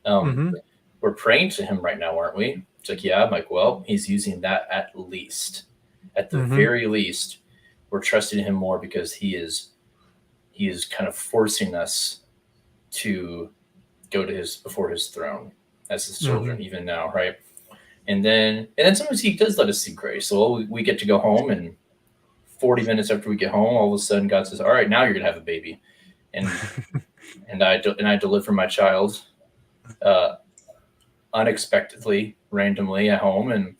We're praying to Him right now, aren't we? It's like, yeah. I'm like, well, He's using that at least. At the very least, we're trusting Him more because He is kind of forcing us to go to before His throne as His children, even now, right? And then sometimes He does let us see grace. So we get to go home, and 40 minutes after we get home, all of a sudden God says, all right, now you're gonna have a baby, and I deliver my child unexpectedly, randomly at home, and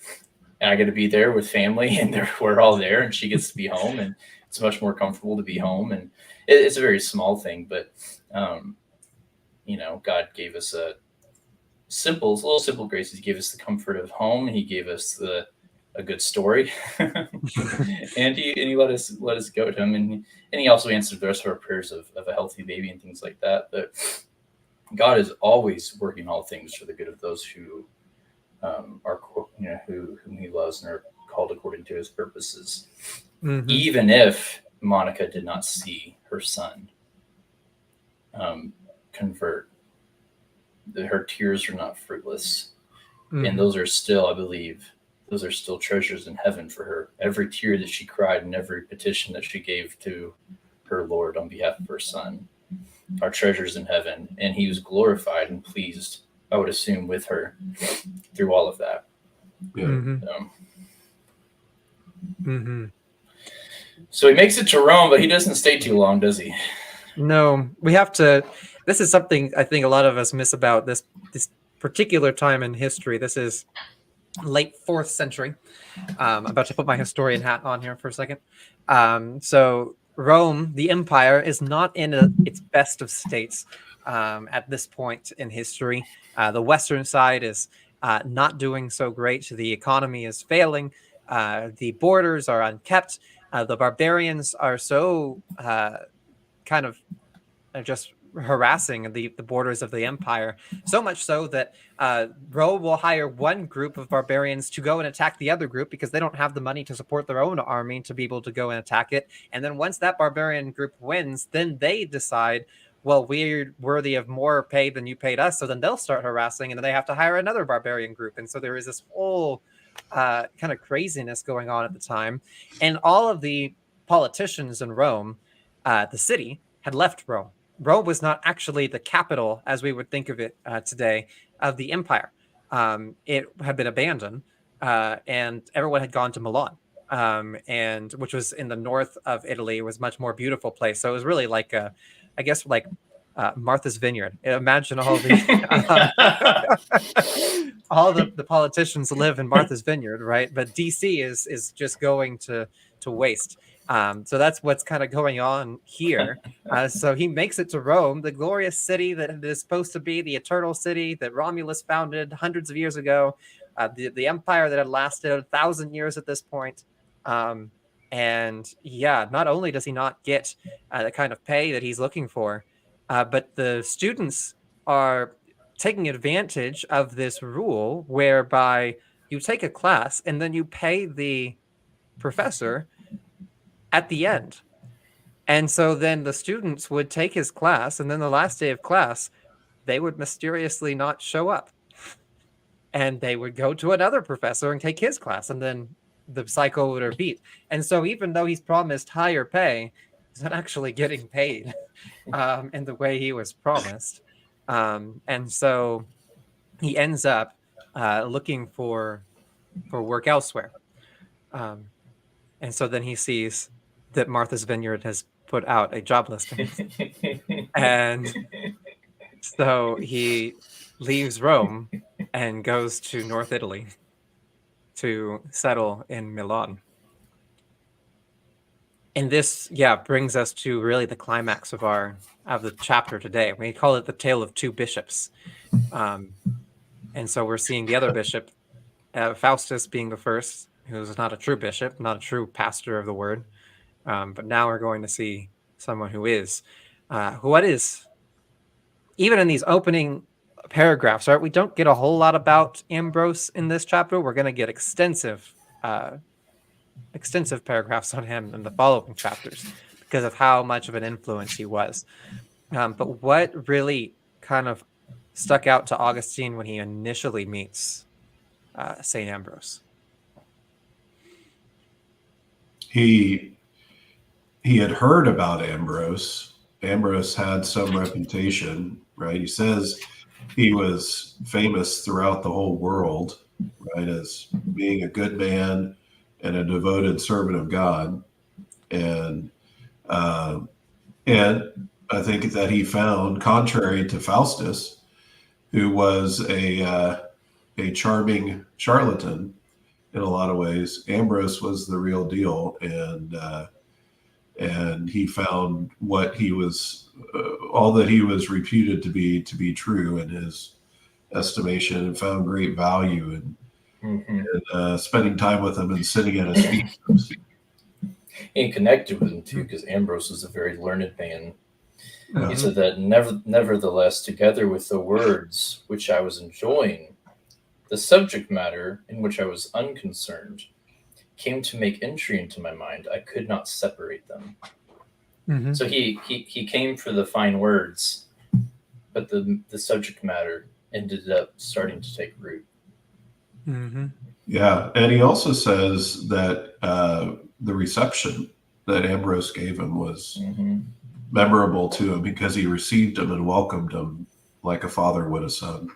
I get to be there with family, and we're all there, and she gets to be home, and it's much more comfortable to be home. And it's a very small thing, but God gave us a little simple grace. He gave us the comfort of home. He gave us a good story, and he let us go to him, and he also answered the rest of our prayers of a healthy baby and things like that. But God is always working all things for the good of those who are whom He loves and are called according to His purposes. Mm-hmm. Even if Monica did not see her son convert, her tears are not fruitless. Mm-hmm. And those are still, I believe, those are still treasures in heaven for her. Every tear that she cried and every petition that she gave to her Lord on behalf of her son are treasures in heaven. And He was glorified and pleased, I would assume, with her through all of that. Yeah. Mm-hmm. So he makes it to Rome, but he doesn't stay too long, does he? No, we have to. This is something I think a lot of us miss about this particular time in history. This is late 4th century. I'm about to put my historian hat on here for a second. So Rome, the empire, is not in its best of states at this point in history. The western side is not doing so great. The economy is failing. The borders are unkept. The barbarians are so kind of just harassing the borders of the empire, so much so that Rome will hire one group of barbarians to go and attack the other group because they don't have the money to support their own army to be able to go and attack it. And then once that barbarian group wins, then they decide, well, we're worthy of more pay than you paid us. So then they'll start harassing, and then they have to hire another barbarian group. And so there is this whole kind of craziness going on at the time. And all of the politicians in Rome, the city, had left Rome. Rome was not actually the capital, as we would think of it today, of the empire. It had been abandoned, and everyone had gone to Milan, and which was in the north of Italy. It was a much more beautiful place. So it was really like, Martha's Vineyard. Imagine all the all the politicians live in Martha's Vineyard, right? But DC is just going to waste. So that's what's kind of going on here. So he makes it to Rome, the glorious city that is supposed to be the eternal city that Romulus founded hundreds of years ago, the empire that had lasted 1,000 years at this point. And yeah, not only does he not get the kind of pay that he's looking for, but the students are taking advantage of this rule whereby you take a class and then you pay the professor at the end. And so then the students would take his class, and then the last day of class, they would mysteriously not show up. And they would go to another professor and take his class, and then the cycle would repeat. And so even though he's promised higher pay, he's not actually getting paid in the way he was promised. And so he ends up looking for work elsewhere. And so then he sees that Martha's Vineyard has put out a job listing. And so he leaves Rome and goes to North Italy to settle in Milan. And this, brings us to really the climax of the chapter today. We call it the Tale of Two Bishops. And so we're seeing the other bishop, Faustus being the first, who's not a true bishop, not a true pastor of the word. But now we're going to see someone who is. What is, even in these opening paragraphs, right? We don't get a whole lot about Ambrose in this chapter. We're going to get extensive paragraphs on him in the following chapters because of how much of an influence he was. But what really kind of stuck out to Augustine when he initially meets St. Ambrose? He had heard about Ambrose. Ambrose had some reputation, right? He says he was famous throughout the whole world, right, as being a good man and a devoted servant of God. And I think that he found, contrary to Faustus, who was a a charming charlatan in a lot of ways. Ambrose was the real deal, and he found what he was, all that he was reputed to be true in his estimation, and found great value in spending time with him and sitting at his feet. And connected with him too, because Ambrose was a very learned man. Yeah. He said that nevertheless, together with the words which I was enjoying, the subject matter in which I was unconcerned came to make entry into my mind. I could not separate them. Mm-hmm. So he came for the fine words, but the subject matter ended up starting to take root. Mm-hmm. Yeah, and he also says that the reception that Ambrose gave him was memorable to him because he received him and welcomed him like a father would a son.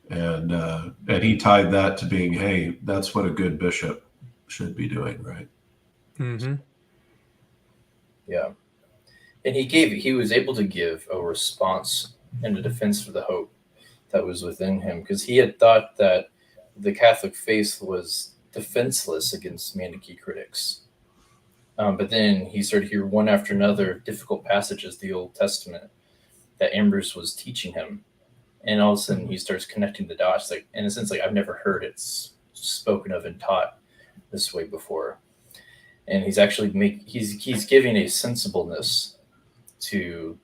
And he tied that to being, hey, that's what a good bishop should be doing, right? Mm-hmm. Yeah. And he was able to give a response and a defense for the hope that was within him, because he had thought that the Catholic faith was defenseless against Manichae critics. But then he started to hear one after another difficult passages of the Old Testament that Ambrose was teaching him. And all of a sudden he starts connecting the dots, like, in a sense, like, I've never heard it spoken of and taught this way before. And he's actually he's giving a sensibleness to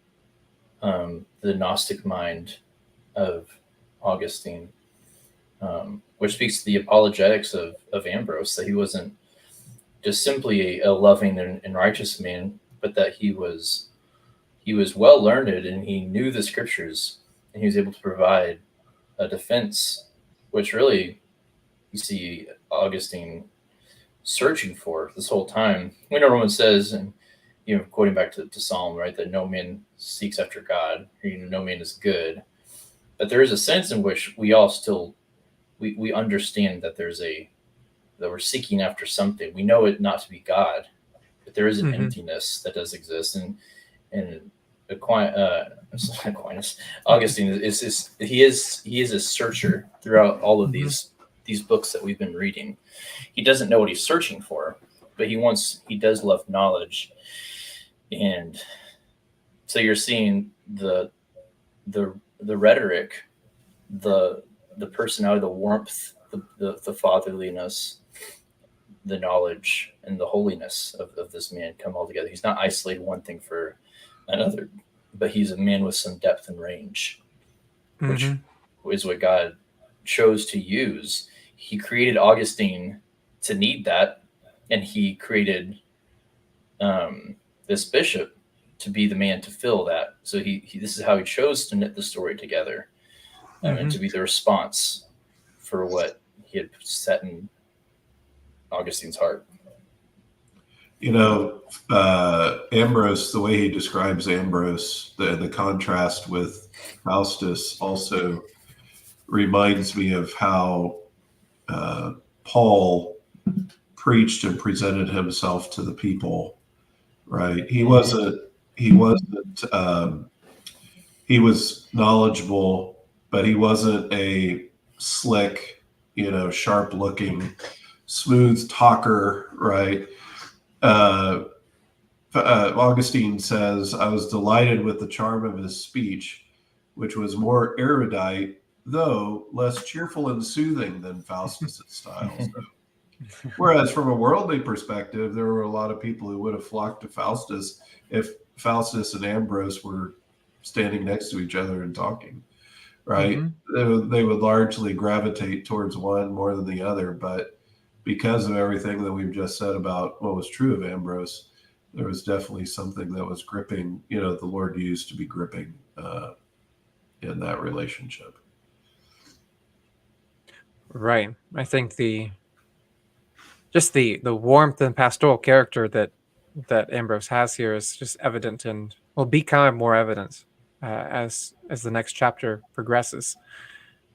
the Gnostic mind of Augustine, which speaks to the apologetics of Ambrose, that he wasn't just simply a loving and righteous man, but that he was well learned and he knew the scriptures, and he was able to provide a defense, which really you see Augustine searching for this whole time. We know Romans says, and quoting back to Psalm, right, that no man seeks after God, or, no man is good. But there is a sense in which we all still we understand that that we're seeking after something. We know it not to be God, but there is an emptiness that does exist. And Aquinas, Augustine he is a searcher throughout all of these books that we've been reading. He doesn't know what he's searching for, but he does love knowledge. And so you're seeing the rhetoric, the personality, the warmth, the fatherliness, the knowledge, and the holiness of this man come all together. He's not isolated one thing for another, but he's a man with some depth and range, which is what God chose to use. He created Augustine to need that, and he created this bishop to be the man to fill that. So this is how he chose to knit the story together, and to be the response for what he had set in Augustine's heart. Ambrose, the way he describes Ambrose, the contrast with Faustus also reminds me of how Paul preached and presented himself to the people, right? He was knowledgeable, but he wasn't a slick, sharp looking, smooth talker, right? Augustine says, I was delighted with the charm of his speech, which was more erudite, though less cheerful and soothing than Faustus' style. Whereas from a worldly perspective, there were a lot of people who would have flocked to Faustus if Faustus and Ambrose were standing next to each other and talking, right? They would largely gravitate towards one more than the other, but because of everything that we've just said about what was true of Ambrose, there was definitely something that was gripping, the Lord used to be gripping in that relationship. Right. I think the warmth and pastoral character that Ambrose has here is just evident, and will become more evident as the next chapter progresses.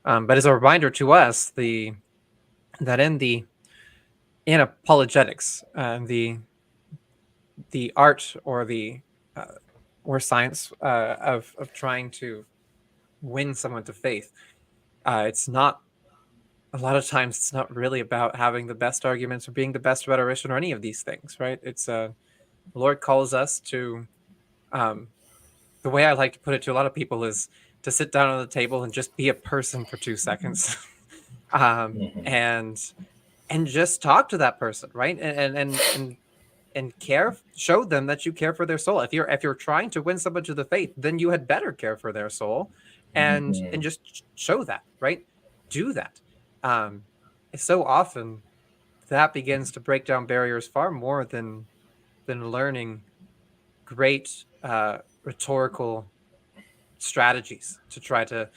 But as a reminder to us, that in apologetics, the art or or science of trying to win someone to faith, it's not, a lot of times it's not really about having the best arguments or being the best rhetorician or any of these things, right? It's the Lord calls us to, um, the way I like to put it to a lot of people is to sit down on the table and just be a person for 2 seconds, Mhm. and just talk to that person, right? And care, show them that you care for their soul. If you're trying to win someone to the faith, then you had better care for their soul, and Mhm. just show that, right? Do that. Um, so often that begins to break down barriers far more than learning great rhetorical strategies to try to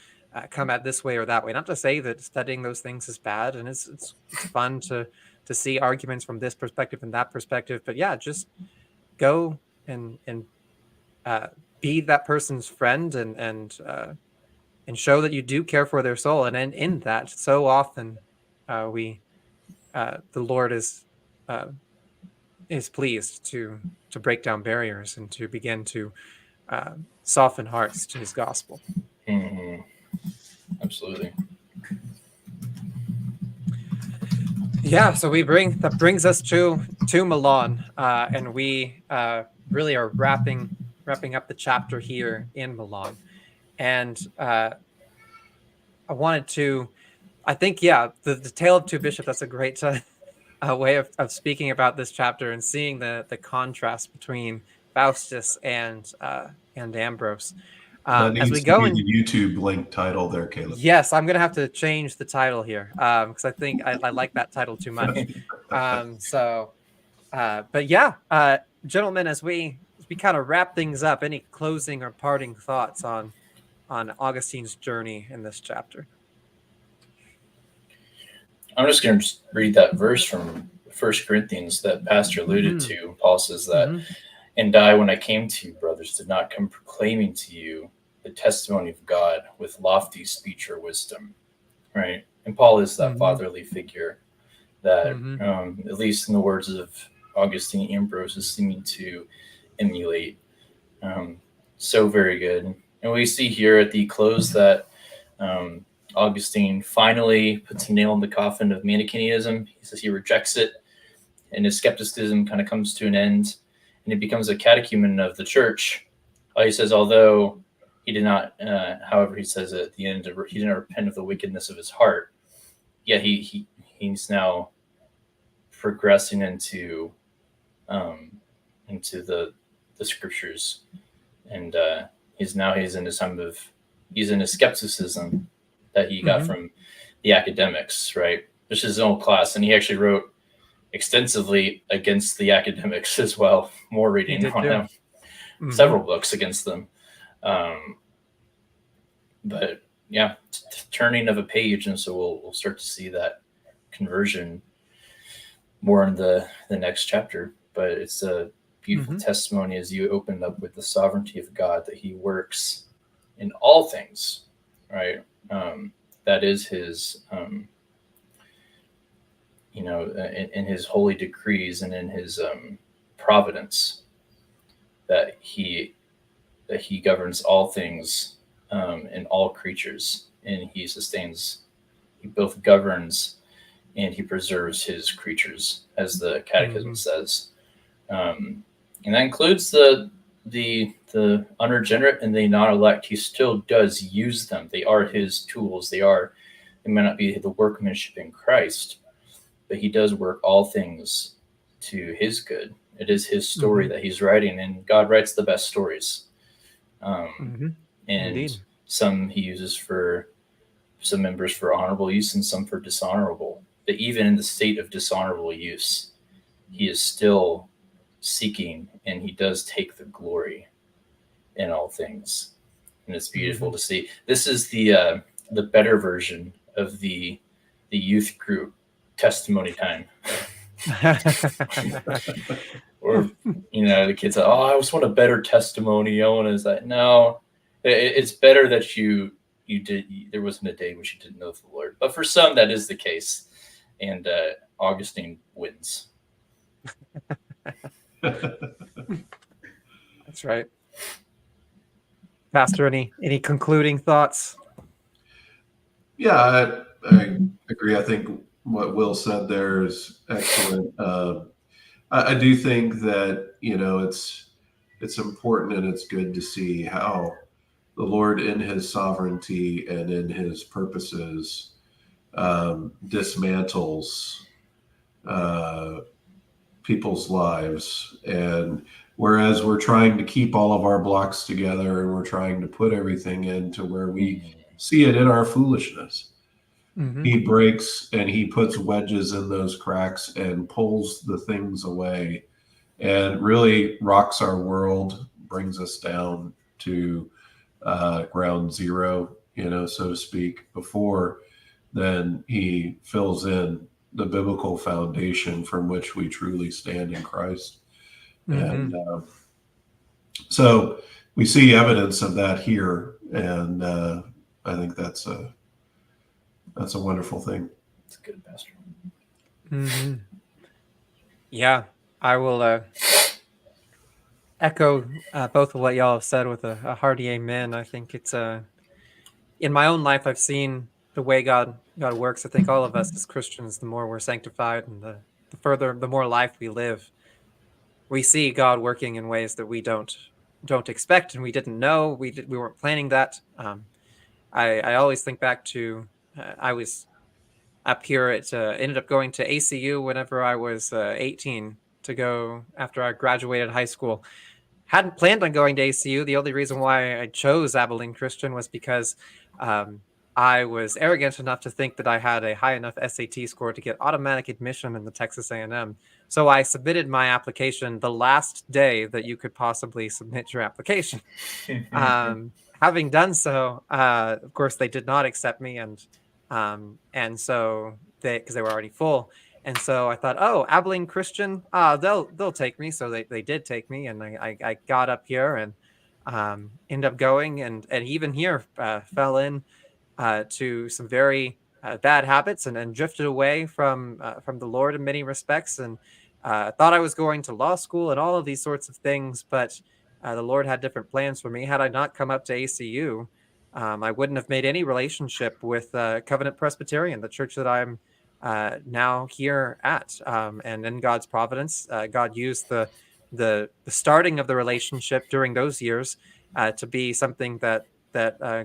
come at this way or that way. Not to say that studying those things is bad, and it's fun to see arguments from this perspective and that perspective. But yeah, just go and uh, be that person's friend, and show that you do care for their soul. And in that, so often we the Lord uh, is pleased to break down barriers and to begin to soften hearts to His gospel. Mhm. Absolutely. Yeah, so that brings us to Milan, and we really are wrapping up the chapter here in Milan. And I wanted to, I think, yeah, the Tale of Two Bishops. That's a great way of speaking about this chapter and seeing the contrast between Faustus and Ambrose. That As we needs to go be in, the YouTube link title there, Caleb. yes, I'm gonna have to change the title here because I think I like that title too much. But yeah, gentlemen, as we kind of wrap things up, any closing or parting thoughts on Augustine's journey in this chapter? I'm just going to read that verse from First Corinthians that Pastor alluded Mm-hmm. to. Paul says that, Mm-hmm. and I, when I came to you, brothers, did not come proclaiming to you the testimony of God with lofty speech or wisdom. Right? And Paul is that Mm-hmm. fatherly figure that, Mm-hmm. at least in the words of Augustine, Ambrose is seeming to emulate. So very good. And we see here at the close that um, Augustine finally puts a nail in the coffin of Manichaeism. He says he rejects it, and his skepticism kind of comes to an end, and he becomes a catechumen of the church. He says, although he did not, however, he says at the end, he did not repent of the wickedness of his heart. Yet he's now progressing into the scriptures, and he's in he's in his skepticism that he got Mm-hmm. from the academics, right? Which is his own class, and he actually wrote extensively against the academics as well. More He reading did on too. him, Mm-hmm. several books against them. But yeah, turning of a page, and so we'll start to see that conversion more in the next chapter. But it's a beautiful Mm-hmm. testimony as you opened up with the sovereignty of God, that He works in all things, right? That is His, in His holy decrees and in His providence, that He governs all things and all creatures, and He sustains. He both governs and He preserves His creatures, as the Catechism Mm-hmm. says. And that includes the unregenerate and the non-elect. He still does use them. They are His tools. They may not be the workmanship in Christ, but He does work all things to His good. It is His story Mm-hmm. that He's writing, and God writes the best stories. Mm-hmm. And Indeed. some He uses for some members for honorable use and some for dishonorable. But even in the state of dishonorable use, He is still seeking, and He does take the glory in all things. And it's beautiful Mm-hmm. to see. This is the better version of the youth group testimony time. Or the kids say, "Oh, I just want a better testimony." I want to say, "No, it's better that you did. There wasn't a day when you didn't know the Lord." But for some, that is the case, and Augustine wins. That's right. Pastor, any concluding thoughts? Yeah, I agree. I think what Will said there is excellent. I do think that it's important and it's good to see how the Lord, in His sovereignty and in His purposes, dismantles uh, people's lives. And whereas we're trying to keep all of our blocks together and we're trying to put everything into where we see it in our foolishness, He breaks and He puts wedges in those cracks and pulls the things away and really rocks our world, brings us down to ground zero, so to speak, before then He fills in the biblical foundation from which we truly stand in Christ. And so we see evidence of that here. And I think that's a wonderful thing. It's good, Pastor. Yeah, I will echo both of what y'all have said with a hearty amen. I think it's in my own life, I've seen the way God works. I think all of us as Christians, the more we're sanctified and the more life we live, we see God working in ways that we don't expect and we didn't know. We weren't planning that. I always think back to I was up here. It ended up going to ACU whenever I was 18 to go after I graduated high school. Hadn't planned on going to ACU. The only reason why I chose Abilene Christian was because I was arrogant enough to think that I had a high enough SAT score to get automatic admission in the Texas A&M. So I submitted my application the last day that you could possibly submit your application. Having done so, of course, they did not accept me, and so because they were already full. And so I thought, oh, Abilene Christian, they'll take me. So they did take me, and I got up here and ended up going, and even here fell in to some very bad habits and drifted away from the Lord in many respects, and thought I was going to law school and all of these sorts of things, but the Lord had different plans for me. Had I not come up to ACU, I wouldn't have made any relationship with Covenant Presbyterian, the church that I'm now here at. And in God's providence, God used the starting of the relationship during those years to be something that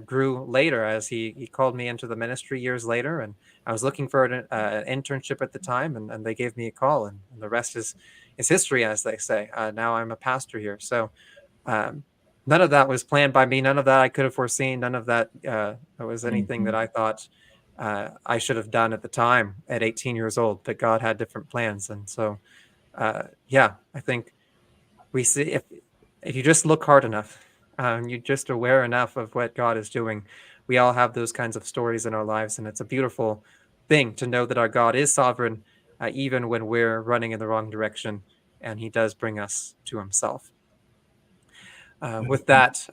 grew later as he called me into the ministry years later. And I was looking for an internship at the time, and they gave me a call, and the rest is history, as they say. Now I'm a pastor here. So none of that was planned by me. None of that I could have foreseen. None of that was anything that I thought I should have done at the time at 18 years old, but God had different plans. And so, yeah, I think we see if you just look hard enough, you're just aware enough of what God is doing. We all have those kinds of stories in our lives, and it's a beautiful thing to know that our God is sovereign, even when we're running in the wrong direction, and He does bring us to Himself. With that,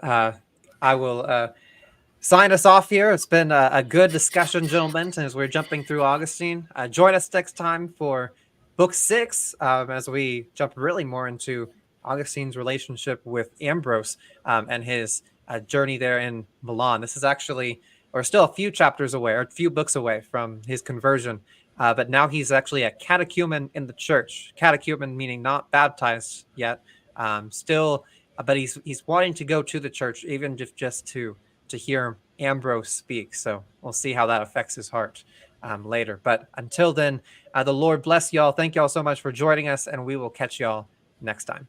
I will sign us off here. It's been a good discussion, gentlemen, as we're jumping through Augustine. Join us next time for Book 6, as we jump really more into Augustine's relationship with Ambrose and his journey there in Milan. This is actually, or still a few chapters away, or a few books away from his conversion. But now he's actually a catechumen in the church. Catechumen meaning not baptized yet, still, but he's wanting to go to the church, even if just to hear Ambrose speak. So we'll see how that affects his heart later. But until then, the Lord bless y'all. Thank y'all so much for joining us, and we will catch y'all next time.